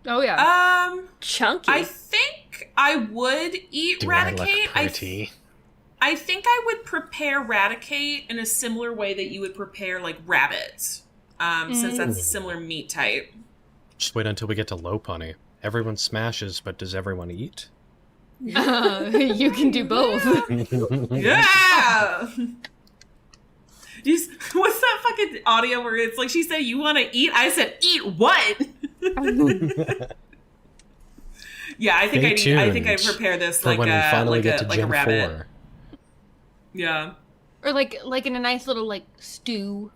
Oh yeah. Chunky. I think I would eat Do I look Raticate. pretty? I think I would prepare Raticate in a similar way that you would prepare like rabbits. Since that's a similar meat type. Just wait until we get to Lopunny. Everyone smashes, but does everyone eat? You can do both. Yeah. What's that fucking audio where it's like she said you want to eat? I said eat what? Yeah, I think I think I prepare this for like when we finally like get a to like a Gen rabbit. 4. Yeah. Or like in a nice little like stew.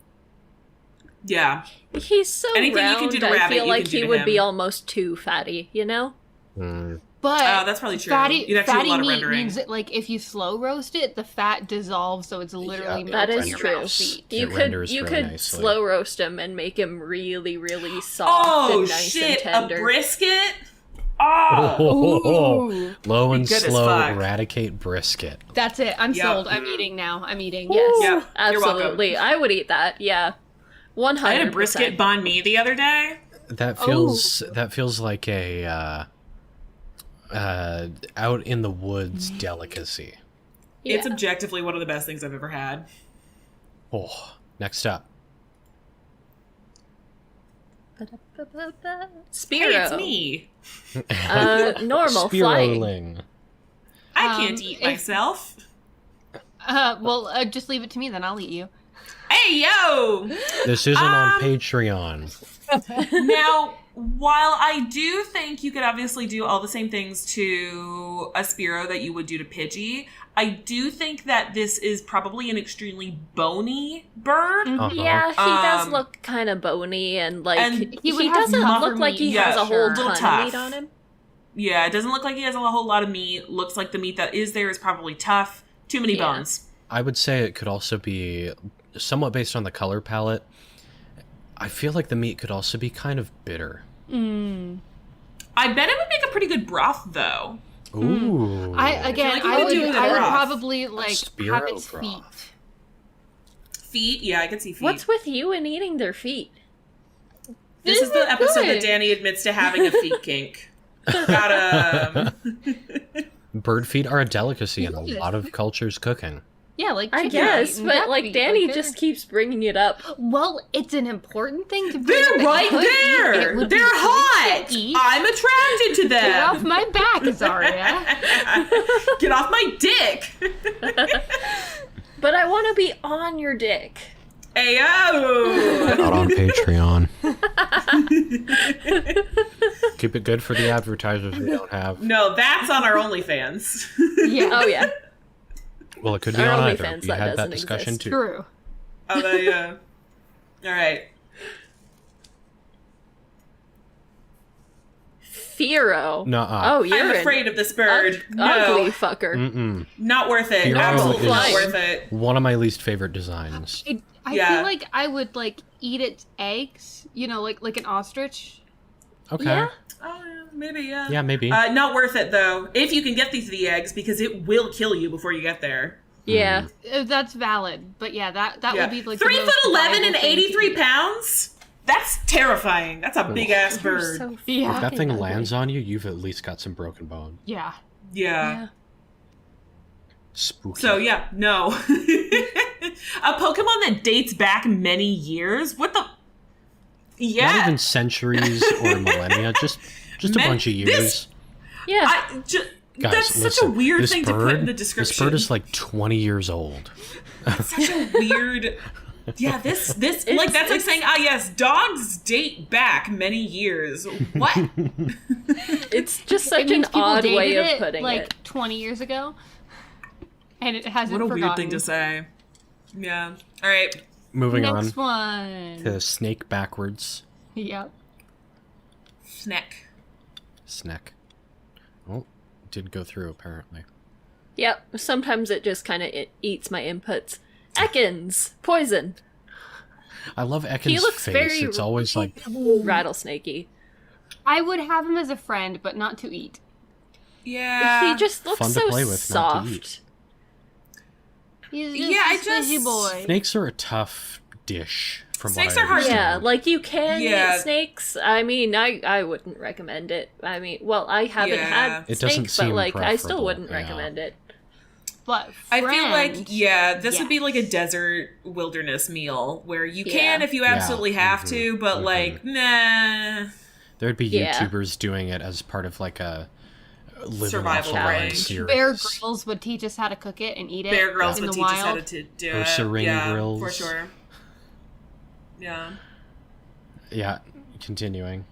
Yeah. He's so Anything you round, can do to I rabbit, feel you like can do he to would be him. almost too fatty, you know? Mm. But that's probably true. Fatty, You'd have to do a fatty lot of meat rendering. means that like if you slow roast it, the fat dissolves, so it's literally Yeah, That melts is in your true. mouth. You It could renders you really could nicely. slow roast him and make him really, really soft Oh and nice shit! and tender. A brisket. Oh. Ooh. Low and Be good as slow fuck. Eradicate brisket. That's it. I'm Yep. sold. I'm eating now. I'm eating. Yes, Yep, you're welcome. absolutely. I would eat that. Yeah, 100%. I had a brisket banh mi the other day. That feels like a out in the woods delicacy. Yeah. It's objectively one of the best things I've ever had. Oh, next up. Spiro. Hey, it's me. Normal flying. Spiroling. I can't eat if- myself. Well, just leave it to me, then I'll eat you. Hey, yo! This isn't on Patreon. Now, while I do think you could obviously do all the same things to a Spiro that you would do to Pidgey, I do think that this is probably an extremely bony bird. Uh-huh. Yeah, he does Um, look kind of bony and like and he, would have doesn't mother look like he meat, has yeah, a whole sure. ton Little of meat tough. on him. Yeah, it doesn't look like he has a whole lot of meat. Looks like the meat that is there is probably tough. Too many Yeah. bones. I would say it could also be somewhat based on the color palette. I feel like the meat could also be kind of bitter. I bet it would make a pretty good broth, though. Ooh. like you would do it I would broth. probably like Spiro have its broth. feet. Feet? Yeah, I can see feet. What's with you and eating their feet? This is the episode good. that Danny admits to having a feet kink. Got Bird feet are a delicacy in a Yes. lot of cultures cooking. Yeah, like I chicken guess, feet and but duck like feet, Danny they're- just keeps bringing it up. Well, it's an important thing to. They're right there. It would be They're good hot. to eat. I'm attracted to Get off them. my back, Azaria. Get off my dick. But I want to be on your dick. Ayo. Not on Patreon. Keep it good for the advertisers we don't have. No, that's on our OnlyFans. Yeah, Oh yeah. Well, it could be Our on either. OnlyFans, We that had that doesn't discussion exist. too. true. Oh, all right. Firo. Nuh-uh. Oh, you're I'm an afraid of this bird. No, ugly fucker. Mm-mm. not worth it. Firo Absolutely not is- worth it. One of my least favorite designs. I Yeah. feel like I would like eat its eggs. You know, like an ostrich. Okay. Yeah. Oh, yeah, maybe, yeah. Yeah, maybe. Not worth it, though. If you can get these the eggs, because it will kill you before you get there. Yeah. That's valid, but yeah, that Yeah. would be like 3 the most foot 11 viable and thing to 83 eat. pounds? That's terrifying. That's a big ass You're bird. so Yeah. If that fucking thing ugly. lands on you, you've at least got some broken bone. Yeah. Yeah. Spooky. So yeah, no. A Pokemon that dates back many years? What the? Yeah. Not even centuries or millennia, just a Man, bunch of years. Yeah. Guys, That's such a listen, weird this thing to put in the description. This bird is like 20 years old. Such a weird. Yeah, this like that's like saying, yes, dogs date back many years. What? It's just It such an means people odd way dated of it, putting like it. 20 years ago, and it hasn't What a forgotten. weird thing to say. Yeah. All right. Moving Next on one. to snake backwards. Yep. Snack. Snack. Oh, did go through apparently. Yep, sometimes it just kind of eats my inputs. Ekans, poison, I love Ekans' looks face. very- It's always like rattlesnakey. I would have him as a friend, but not to eat. Yeah. He just looks Fun to so play with, not to eat. soft. He's just Yeah, I a squishy just- boy. snakes are a tough dish from Snakes what I are hard to- understand. Yeah, like you can Yeah. eat snakes. I mean, I wouldn't recommend it. I mean, well, I haven't Yeah. had It doesn't snake, but seem like I still preferable, wouldn't yeah. recommend it. But I feel like, friend, this would be yes. like a desert wilderness meal where you Yeah. can if you absolutely have to, but like, nah. There'd be Yeah. YouTubers doing it as part of like a living Survival off a land guide. series. Bear Grylls would teach us how to cook it and eat it Bear Grylls in would the teach us how wild. to do Ursa it. Ring Yeah, Grills. for sure. Yeah. Yeah, continuing.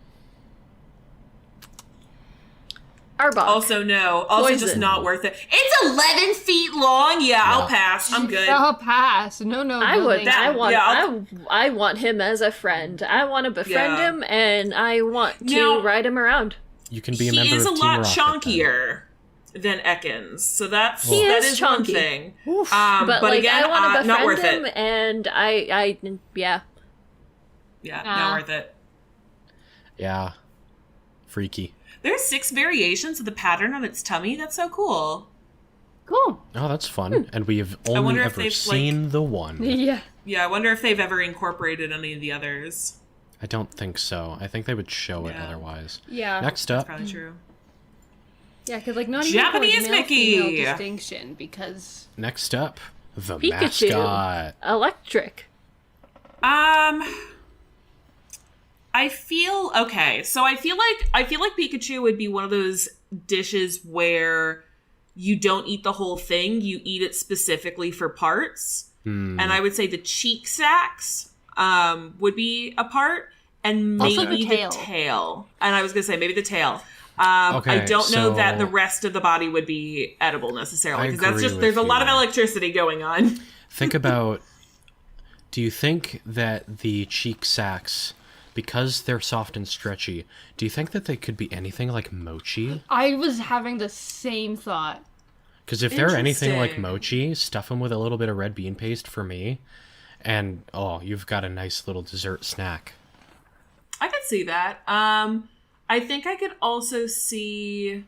Arbok. Also, no. Also, just Poison. not worth it. It's 11 feet long. Yeah, I'll Yeah. pass. I'm good. I'll pass. No, I would. thank that- I you. want. yeah, I want him as a friend. I want to befriend Yeah. him, and I want to Now- ride him around. You can be a He member is of a Team lot Rocket, chonkier than Ekans, so that's He that is is one chonky. thing. Oof. But like, again, I want to not befriend worth him, it. and I, yeah. Yeah, Nah. not worth it. Yeah. Freaky. There's 6 variations of the pattern on its tummy. That's so cool. Cool. Oh, that's fun. And we have only wonder if ever they've, seen the one. Yeah. Yeah, I wonder if they've ever incorporated any of the others. I don't think so. I think they would show it Yeah. otherwise. Yeah. Next That's up, probably true. Yeah, because like not even Japanese for, like, Mickey! male-female distinction because the Pikachu. mascot. Electric. I feel okay. So I feel like Pikachu would be one of those dishes where you don't eat the whole thing. You eat it specifically for parts. Hmm. And I would say the cheek sacs would be a part, and Also maybe the the tail. tail. And I was gonna say maybe the tail. I Okay, don't know that so- the rest of the body would be edible necessarily I because that's agree just with there's a lot of you. electricity going on. Think about, do you think that the cheek sacs, because they're soft and stretchy, do you think that they could be anything like mochi? I was having the same thought. Because if they're anything like Interesting. mochi, stuff them with a little bit of red bean paste for me, and oh, you've got a nice little dessert snack. I could see that. I think I could also see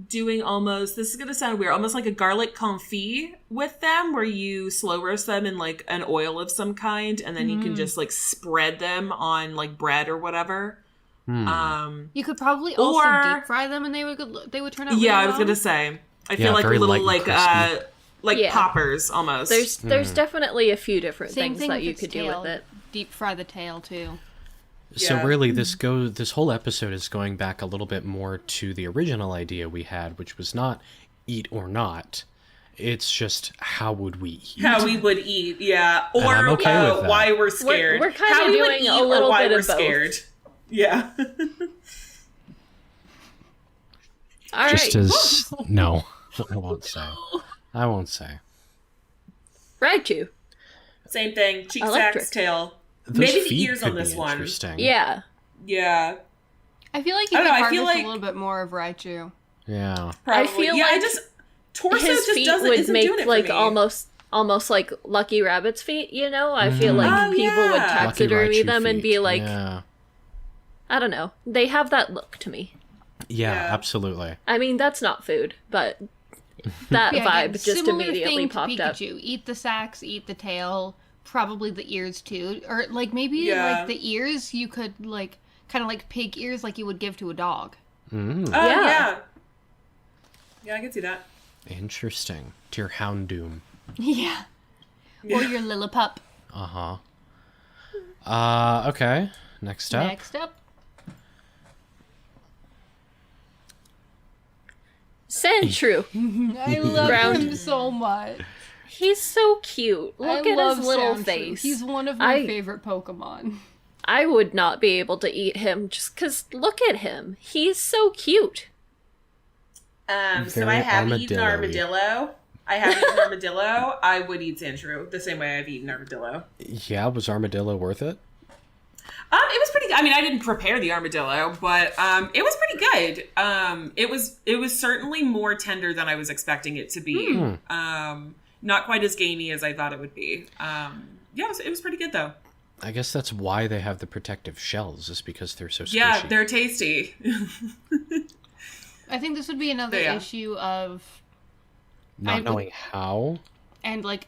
doing almost, this is going to sound weird, almost like a garlic confit with them where you slow roast them in like an oil of some kind and then you can just like spread them on like bread or whatever. You could probably also Or- deep fry them and they would turn out. Yeah, really I was well. going to say. I Yeah, feel like very little light and like crispy. Yeah. poppers almost. There's definitely a few different Same things thing that with you its could do tail. with it. Deep fry the tail too. So Yeah. really, this whole episode is going back a little bit more to the original idea we had, which was not eat or not. It's just how would we eat? how we would eat, yeah. Or I'm okay with that. why we're scared. We're kinda How we would doing a eat or little why bit we're of both. scared. Yeah. All Just right, as no, I won't say. I won't say. Raichu. Same thing. Cheek Electric. sacs, tail. Those Maybe the feet ears could on this be one. interesting. Yeah. Yeah. I feel like you I could don't know, I harvest feel like- a little bit more of Raichu. Yeah. Probably. I feel yeah, like I just torso His just feet doesn't would isn't make doing it like for me. almost like Lucky Rabbit's feet, you know? I feel like Oh, people would yeah. Lucky taxidermy Raichu them and be feet, like, yeah, I don't know. They have that look to me. yeah, Yeah. absolutely. I mean, that's not food, but that Yeah, vibe again, just similar immediately thing to popped up. Pikachu. Eat the sacs, eat the tail, probably the ears too, or like maybe Yeah. like the ears you could like kind of like pig ears, like you would give to a dog. Mm, Oh, Yeah. yeah. Yeah, I can see that. interesting. To your Houndoom. Yeah. Or your Lillipup. Uh-huh. Okay. Next up. Next up. Sandshrew. I love Ground. him so much. He's so cute. Look I at love his little Sandshrew. face. He's one of my I- favorite Pokemon. I would not be able to eat him just because look at him. He's so cute. So Very I have eaten armadillo-y. armadillo. I have eaten armadillo. I would eat Sandshrew the same way I've eaten armadillo. Yeah, was armadillo worth it? It was pretty good. I mean, I didn't prepare the armadillo, but it was pretty good. It was certainly more tender than I was expecting it to be. Not quite as gamey as I thought it would be. Yeah, it was pretty good though. I guess that's why they have the protective shells, is because they're so squishy. Yeah, they're tasty. I think this would be another Yeah. issue of Not I- knowing how. and like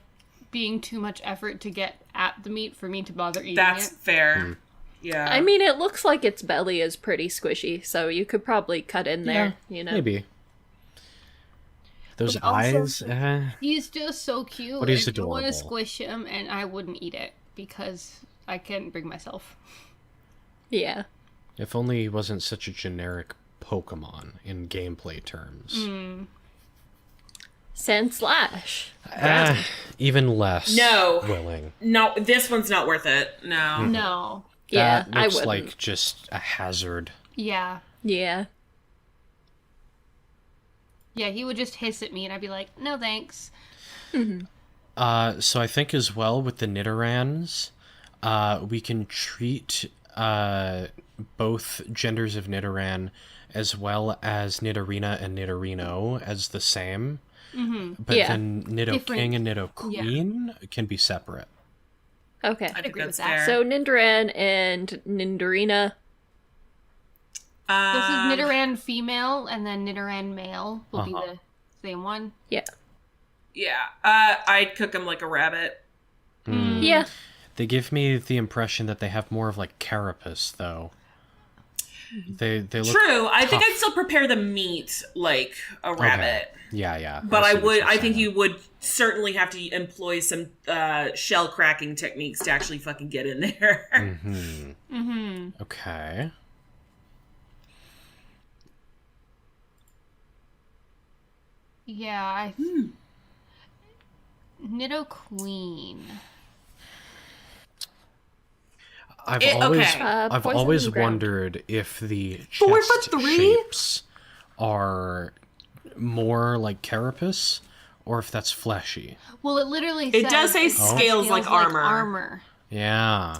being too much effort to get at the meat for me to bother eating That's it. fair. Yeah. I mean, it looks like its belly is pretty squishy, so you could probably cut in there, you know? Maybe. Those But also- eyes, He's just so cute. But he's and I want to adorable. squish him, and I wouldn't eat it because I can't bring myself. Yeah. If only he wasn't such a generic Pokemon in gameplay terms. Sandslash. Even less No. willing. No, this one's not worth it. No. No. Yeah, That I looks wouldn't. like just a hazard. Yeah. Yeah. Yeah, he would just hiss at me, and I'd be like, no thanks. So I think as well with the Nidorans, we can treat both genders of Nidoran as well as Nidorina and Nidorino as the same. But Yeah. then Nido Different- King and Nido Queen can be separate. Okay. I think agree that's with that. fair. So Nindaran and Nindorina. This is Nidoran female, and then Nidoran male will be Uh-huh. the same one. Yeah. Yeah. I'd cook him like a rabbit. Yeah. They give me the impression that they have more of like carapace, though. They look True. I think tough. I'd still prepare the meat like a Okay. rabbit. Yeah. But see I what would. you're I think saying. you would certainly have to employ some shell cracking techniques to actually fucking get in there. Okay. Yeah, Nidoqueen. I've okay. I've Poison always ground. wondered if the 4'3" shapes are more like carapace or if that's fleshy. Well, it literally It says does say it scales like armor. Yeah.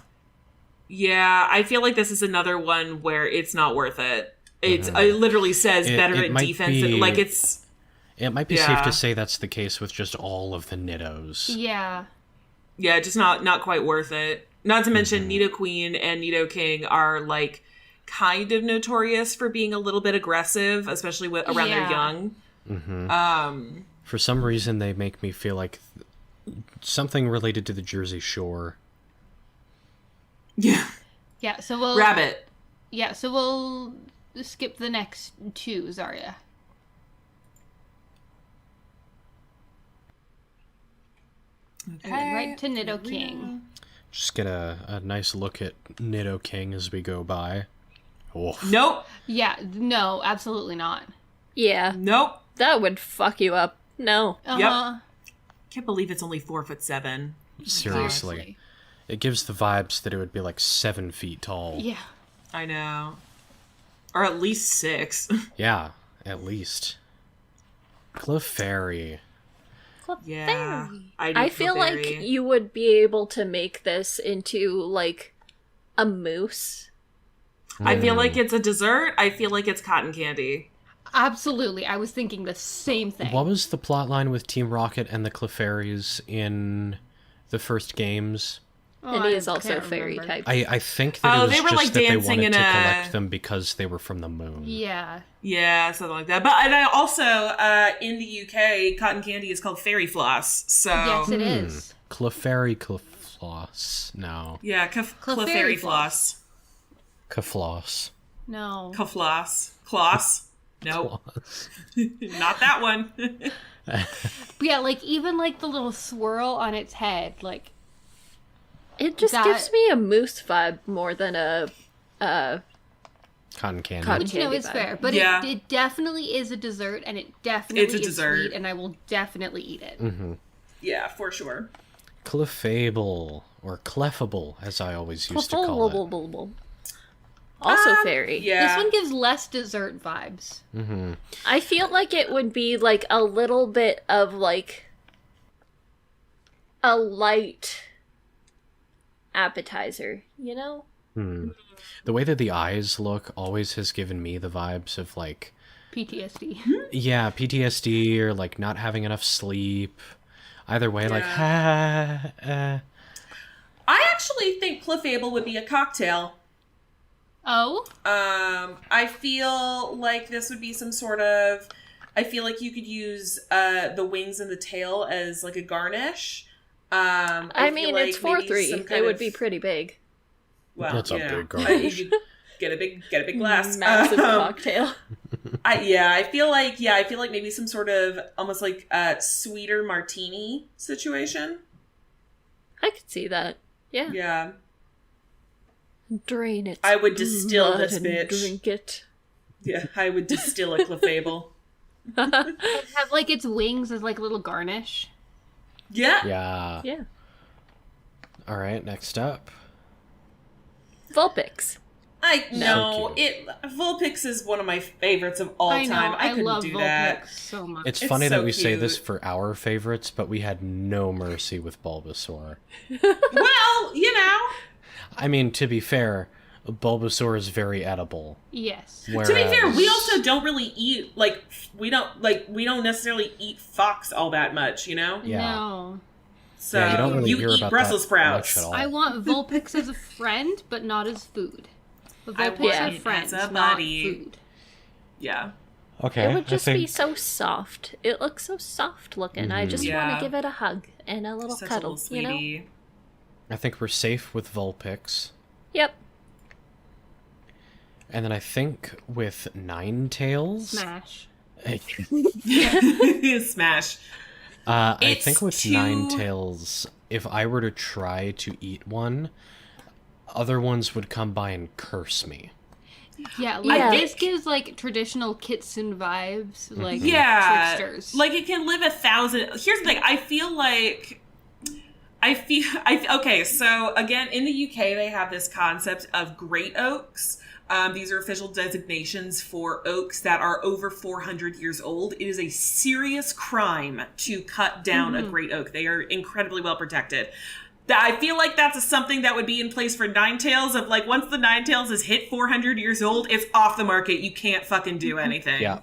Yeah, I feel like this is another one where it's not worth it. It literally says It- better it at might defense. be- Like it's It might be safe Yeah. to say that's the case with just all of the Nidos. Yeah. just not quite worth it. Not to mention Nidoqueen and Nidoking are like kind of notorious for being a little bit aggressive, especially around their Yeah. young. For some reason, they make me feel like something related to the Jersey Shore. Yeah. Yeah, so we'll Rabbit. Yeah, so we'll skip the next two, Zarya. Okay. Right to Nidoking. Just get a nice look at Nidoking as we go by. Oh, Nope. Yeah, no, absolutely not. Yeah. Nope. That would fuck you up. No. Uh-huh. Can't believe it's only 4'7". seriously. It gives the vibes that it would be like 7 feet tall. Yeah. I know. Or at least 6. Yeah, at least. Clefairy. Yeah. I feel like you would be able to make this into like a mousse. I feel like it's a dessert. I feel like it's cotton candy. Absolutely. I was thinking the same thing. What was the plot line with Team Rocket and the Clefairies in the first games? And he is also can't fairy remember. type. I think that it was they were, just like, that they dancing wanted in to a- collect them because they were from the moon. Yeah. Yeah, something like that. But and I also in the UK, cotton candy is called fairy floss. So Yes, it is. Clefairy Clefloss. No. yeah, Clefairy fairy floss. floss, Clefloss. No. Kloss. Nope, not that one. But yeah, like even like the little swirl on its head, like It just gives me a moose vibe more than a Cotton candy. Cotton Which, you know, candy is vibe. fair. But Yeah. it definitely is a dessert, and it definitely It's a is dessert. sweet, and I will definitely eat it. Yeah, for sure. Clefable, or cleffable, as I always used to call it. Also fairy. Yeah. This one gives less dessert vibes. I feel like it would be like a little bit of like a light appetizer, you know? The way that the eyes look always has given me the vibes of like, PTSD. yeah, PTSD or like not having enough sleep. Either way, like, I actually think Clefable would be a cocktail. Oh? I feel like this would be some sort of. I feel like you could use the wings and the tail as like a garnish. I mean, feel it's like maybe 4-3. some It kind would of- be pretty big. Well, That's a you know, big garnish. you get a big glass. Massive cocktail. I feel like maybe some sort of almost like a sweeter martini situation. I could see that. Yeah. Yeah. Drain it. I would distill blood this and bitch. Drink it. Yeah, I would distill a Clefable. Have like its wings as like a little garnish. Yeah. yeah. Yeah. All right, next up. Vulpix. I know So it. Vulpix is one of my favorites of all I know. time. I couldn't love do Vulpix that. so much. It's It's funny so that we say this cute. for our favorites, but we had no mercy with Bulbasaur. Well, you know. I mean, to be fair, Bulbasaur is very edible. Yes. Whereas, To be fair, we also don't really eat we don't necessarily eat fox all that much, you know. Yeah. No. So Yeah, you don't really hear eat about Brussels that sprouts. much at all. I want Vulpix as a friend, but not as food. But I Vulpix want are it friends, as a not buddy. food. Yeah. Okay, It would just I be think so soft. It looks so soft looking. I just want Yeah. to give it a hug and a little Such cuddle, a little you know? sweetie. I think we're safe with Vulpix, Yep. and then I think with Ninetales. Smash. Smash. I It's think with too- Ninetales, if I were to try to eat one, other ones would come by and curse me. Yeah, like Yeah. this gives like traditional Kitsune vibes, like Yeah, tricksters. like it can live 1,000. Here's the thing: I feel okay. So again, in the UK, they have this concept of great oaks. These are official designations for oaks that are over 400 years old. It is a serious crime to cut down a great oak. They are incredibly well protected. I feel like that's something that would be in place for Ninetales. Of like, once the Ninetales is hit 400 years old, it's off the market. You can't fucking do anything. Yeah.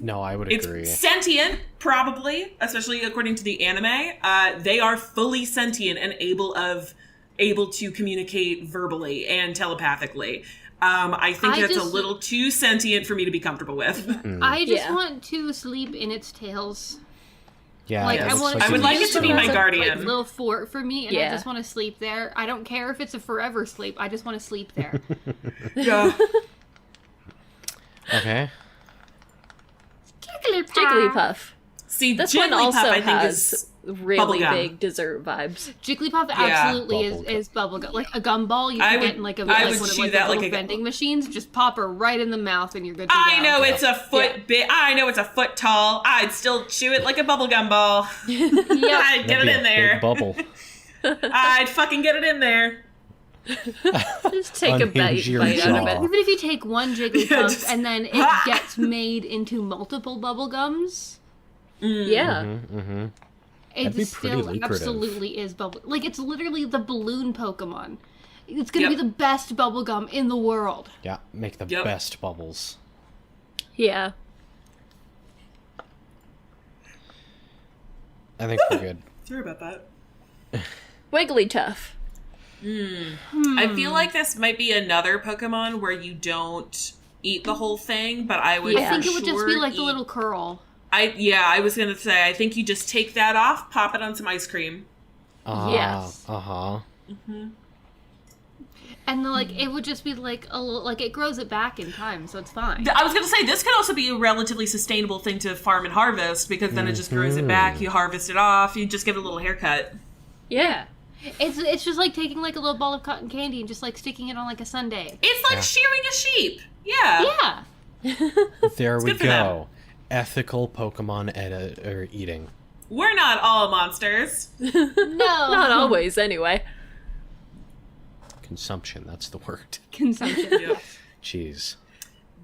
No, I would It's agree. sentient, probably, especially according to the anime. They are fully sentient and able to communicate verbally and telepathically. I think I that's a just- little too sentient for me to be comfortable with. I just Yeah. want to sleep in its tails. Yeah, Like it I looks want. like I would you like need it to be some- my Like, guardian. little fort for me, and I Yeah. just want to sleep there. I don't care if it's a forever sleep. I just want to sleep there. Yeah. Okay. Jigglypuff. See, This Jigglypuff, one also I think, has is really bubblegum. big dessert vibes. Jigglypuff Yeah. absolutely Bubblegum. is bubblegum, like a gumball. You I can would- get in like a I like would one of chew like that the little like a- vending machines. Just pop her right in the mouth, and you're good to I go. know it's a foot big. I know it's a foot tall. I'd still chew it like a bubblegum ball. Yep. I'd get That'd it be in a there. big bubble. I'd fucking get it in there. Just take a Unhinge your bite out of jaw. it. Even if you take one Jigglypuff Yeah, just- and then it gets made into multiple bubblegums, Yeah. Mm-hmm. it be pretty still lucrative. absolutely is bubble. Like it's literally the balloon Pokemon. It's gonna Yep. be the best bubblegum in the world. Yeah, make the Yep. best bubbles. Yeah. I think we're good. Sorry about that. Wigglytuff. I feel like this might be another Pokemon where you don't eat the whole thing, but I would. Yeah. I think it would just be sure like the eat- little curl. I was gonna say. I think you just take that off, pop it on some ice cream. Yes. Uh-huh. And then, like it would just be like a little, like it grows it back in time, so it's fine. I was gonna say this could also be a relatively sustainable thing to farm and harvest because then it just grows it back. You harvest it off. You just give it a little haircut. Yeah. It's just like taking like a little ball of cotton candy and just like sticking it on like a sundae. It's like shearing a sheep. Yeah. Yeah. There we good for them. go. Ethical Pokemon eating. We're not all monsters. No. Not always, anyway. Consumption, that's the word. Consumption. Yep. Jeez.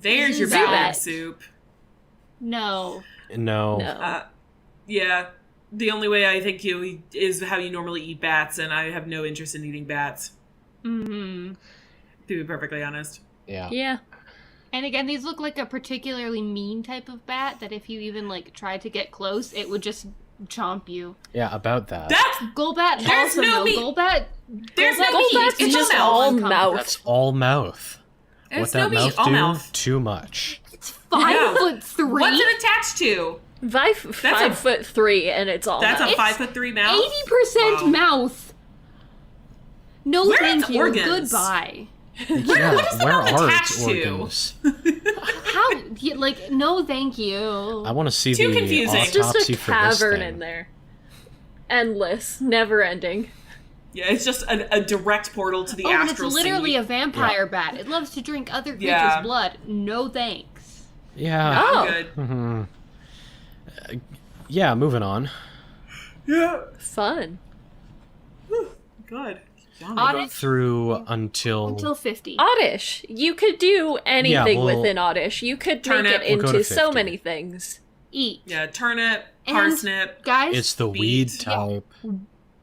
There's your Zubat. bad soup. No. No. No. Yeah. The only way I think you is how you normally eat bats, and I have no interest in eating bats. Mm-hmm. To be perfectly honest. Yeah. Yeah. And again, these look like a particularly mean type of bat that if you even like tried to get close, it would just chomp you. Yeah, about that. That's Golbat There's also no no. meat. Golbat. There's no Golbat meat. That's It's just all all mouth. mouth. That's all mouth. There's What that no meat, mouth all do? mouth. Too much. It's 5'3". What's it attached to? 5'3", and it's all That's mouth. a 5'3" mouth. 80% Wow. mouth. No, Where are thank its you. organs? Goodbye. Yeah, what is the where mouth are attached its to? organs? How? Like, no, thank you. I want to see Too the confusing. It's just autopsy a for this cavern thing. in there. Endless, never ending. Yeah, it's just a direct portal to the Oh, and it's astral literally sea. a vampire bat. It loves to drink other creatures' Yeah. blood. No thanks. Yeah. Oh, Good. Yeah, moving on. Yeah. fun. Good. Oddish Through until until 50. Oddish. You could do anything well, within Oddish. You could Turnip. make it We'll go to into so 50. many things. Eat. Yeah, turnip, And, parsnip. guys, it's the Beet. weed Yeah. type.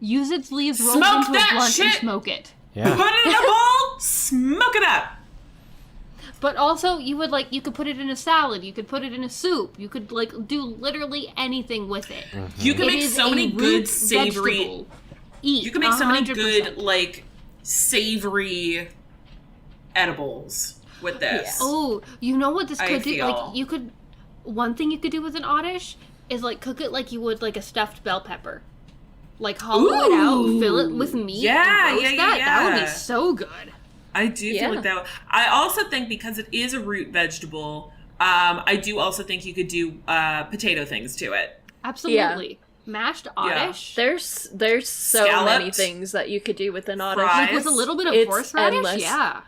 use its leaves, roll Smoke it into that a blunt, and shit! smoke it. Yeah. Put it in a bowl, smoke it up. But also, you could put it in a salad. You could put it in a soup. You could like do literally anything with it. You can It make is so a many root good savory. vegetable. Eat. You can make so many 100%. good like savory edibles with this. Oh, you know what this I could do? feel- Like you could. One thing you could do with an oddish is like cook it like you would like a stuffed bell pepper. Like hollow it out, fill it with meat, Yeah, and roast yeah, that. That would yeah. be so good. I do Yeah. feel like that. I also think because it is a root vegetable, I do also think you could do potato things to it. Absolutely. Mashed oddish. There's so many Scallops. things that you could do with an Oddish. Fries. Like with a little bit of It's horseradish. endless. Yeah.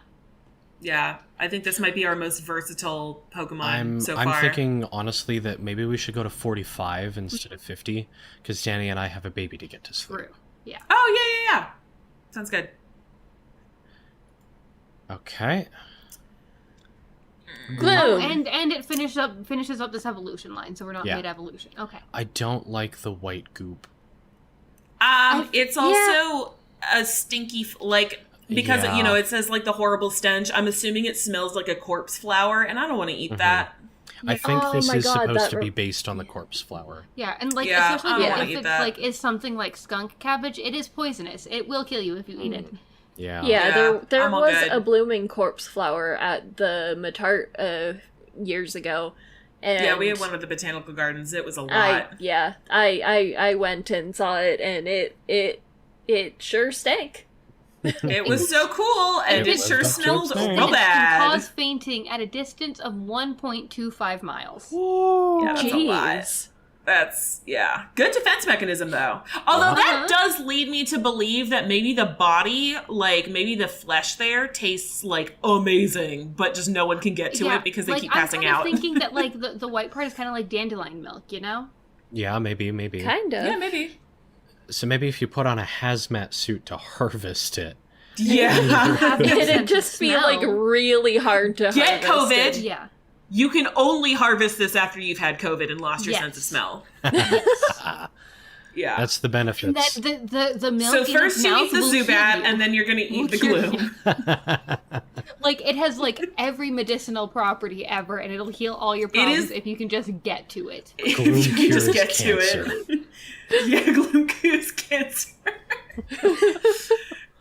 Yeah, I think this might be our most versatile Pokemon so I'm far. thinking honestly that maybe we should go to 45 instead of 50 because Danny and I have a baby to get to sleep. True. Yeah. Oh yeah. Sounds good. Okay. Gloom. Oh, and it finishes up this evolution line, so we're not Yeah. mid evolution. Okay. I don't like the white goop. It's also a stinky because Yeah. it says like the horrible stench. I'm assuming it smells like a corpse flower, and I don't want to eat that. I think Oh this my is God, supposed that to re- be based on the corpse flower. Yeah, and like Yeah, I especially don't wanna if eat it's that. like is something like skunk cabbage, it is poisonous. It will kill you if you eat it. Yeah. Yeah, Yeah, there I'm all was good. a blooming corpse flower at the Matart years ago. And Yeah, we had one at the botanical gardens. It was a lot. I went and saw it, and it sure stank. It was so cool, and It it was sure the smelled cute thing. real It can bad. cause fainting at a distance of 1.25 miles. Yeah, that's a lot. Jeez. That's, yeah. Good defense mechanism, though. Although that does lead me to believe that maybe the body, like, maybe the flesh there tastes, like, amazing, but just no one can get to it because they like, keep passing I'm out. kind of thinking that like the white part is kind of like dandelion milk, you know? Yeah, maybe. Kind of. Yeah, maybe. So maybe if you put on a hazmat suit to harvest it. Yeah. It'd just be like really hard to Get harvest COVID. it. Yeah. You can only harvest this after you've had COVID and lost your Yes. sense of smell. Yeah. That's the And benefits. that the milk So in first its you mouth eat the will kill Zubat, you. and then you're gonna eat the Will kill glue. Like it has like every medicinal property ever, and it'll heal all your problems is- if you can just get to it. Gloom You can just cures get cancer. to it. Yeah, gloom cures cancer.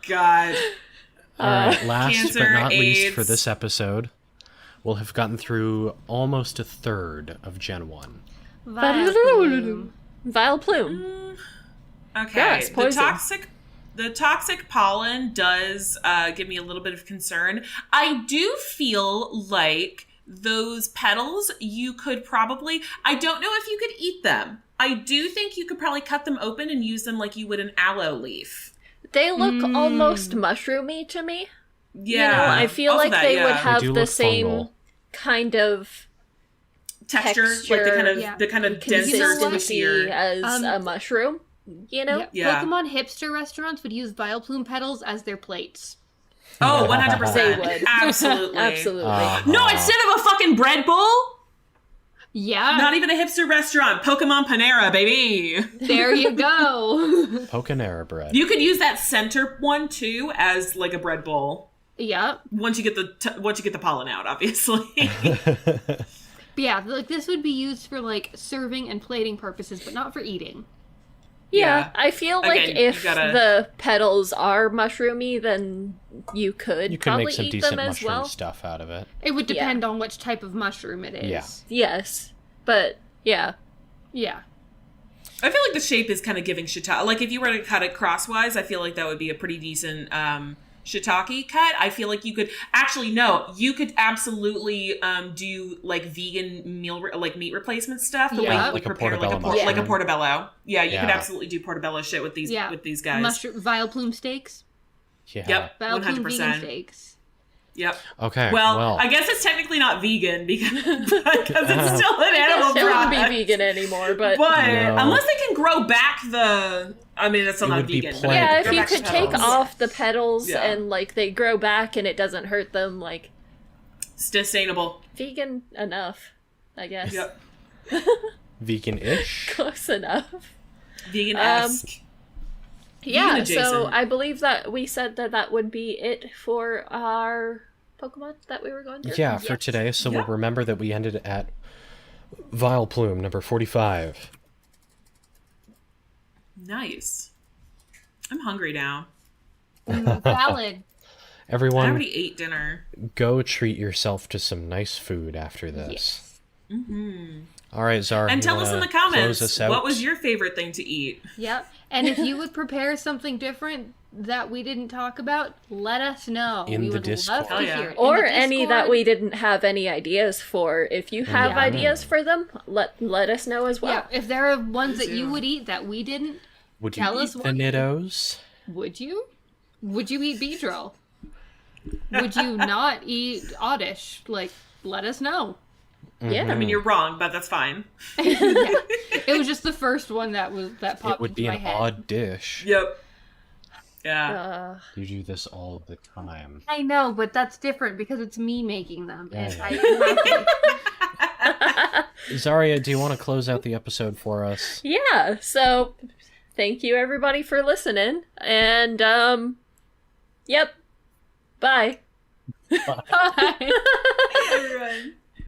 God. All right, last Cancer, but not least for AIDS. this episode, we'll have gotten through almost a third of Gen 1. Vileplume. Vile plume. Okay. Yeah, it's poison. The toxic pollen does give me a little bit of concern. I do feel like those petals you could probably, I don't know if you could eat them. I do think you could probably cut them open and use them like you would an aloe leaf. They look almost mushroomy to me. Yeah. You know, I feel Also like that, they yeah. would They have do the look same fungal. kind of texture, like texture, the kind of denser, consistency squishier. as a mushroom. You know? Yeah. Pokemon hipster restaurants would use Vileplume petals as their plates. Oh, 100%. They would. Absolutely. Absolutely. No, instead of a fucking bread bowl, Yeah, not even a hipster restaurant. Pokemon Panera, baby. there you go. Pokenera bread. You could use that center one too as like a bread bowl. Yep. Once you get the pollen out, obviously. But yeah, like this would be used for like serving and plating purposes, but not for eating. Yeah, I feel like Again, if you gotta- the petals are mushroomy, then you could You can probably make some eat decent them as mushroom well. stuff out of it. It would depend on which type of mushroom it is. Yeah. Yes, but yeah. Yeah. I feel like the shape is kind of giving shiitake. Like if you were to cut it crosswise, I feel like that would be a pretty decent shiitake cut. I feel like you could actually no, you could absolutely do like vegan meat replacement stuff. The way Yeah. you would Like a prepare portobello like a mushroom. portobello. Yeah, you could Yeah. absolutely do portobello shit with these Yeah. guys. Mushroom Vileplume steaks. Yeah. Yep, Vileplume vegan 100%. steaks. Yep. Okay. Well, I guess it's technically not vegan because it's still an animal It wouldn't product. be vegan anymore, but But No. unless they can grow back I mean, that's still It not would be vegan. plant- yeah, if Grow you back could the take petals. off the petals Yeah. and like they grow back and it doesn't hurt them, like Sustainable. vegan enough, I guess. Yep. Vegan-ish. Close enough. Vegan-esque. Yeah, so adjacent. I believe that we said that would be it for our Pokemon that we were going through. Yeah, for today. So Yeah. we'll remember that we ended at Vileplume, number 45. Nice. I'm hungry now. Valid. I Everyone, already ate dinner. go treat yourself to some nice food after this. All right, Zara. And you tell us in wanna the comments, close us out? what was your favorite thing to eat? Yep. And if you would prepare something different that we didn't talk about, let us know. In we the would Discord. love to Hell yeah. hear it. In Or the any that Discord. we didn't have any ideas for. If you have Yeah. ideas for them, let us know as well. Yeah, if there are ones that you too. would eat that we didn't, Would you tell eat us the what- Niddos? would you? Would you eat Beedrill? Would you not eat Oddish? Like, let us know. Yeah. I mean, you're wrong, but that's fine. It was just the first one that popped It would into be my an head. odd dish. Yep. Yeah. You do this all the time. I know, but that's different because it's me making them. Yeah, And yeah. I Zaria, do you want to close out the episode for us? Yeah, so thank you everybody for listening. And yep. Bye. Bye. Everyone.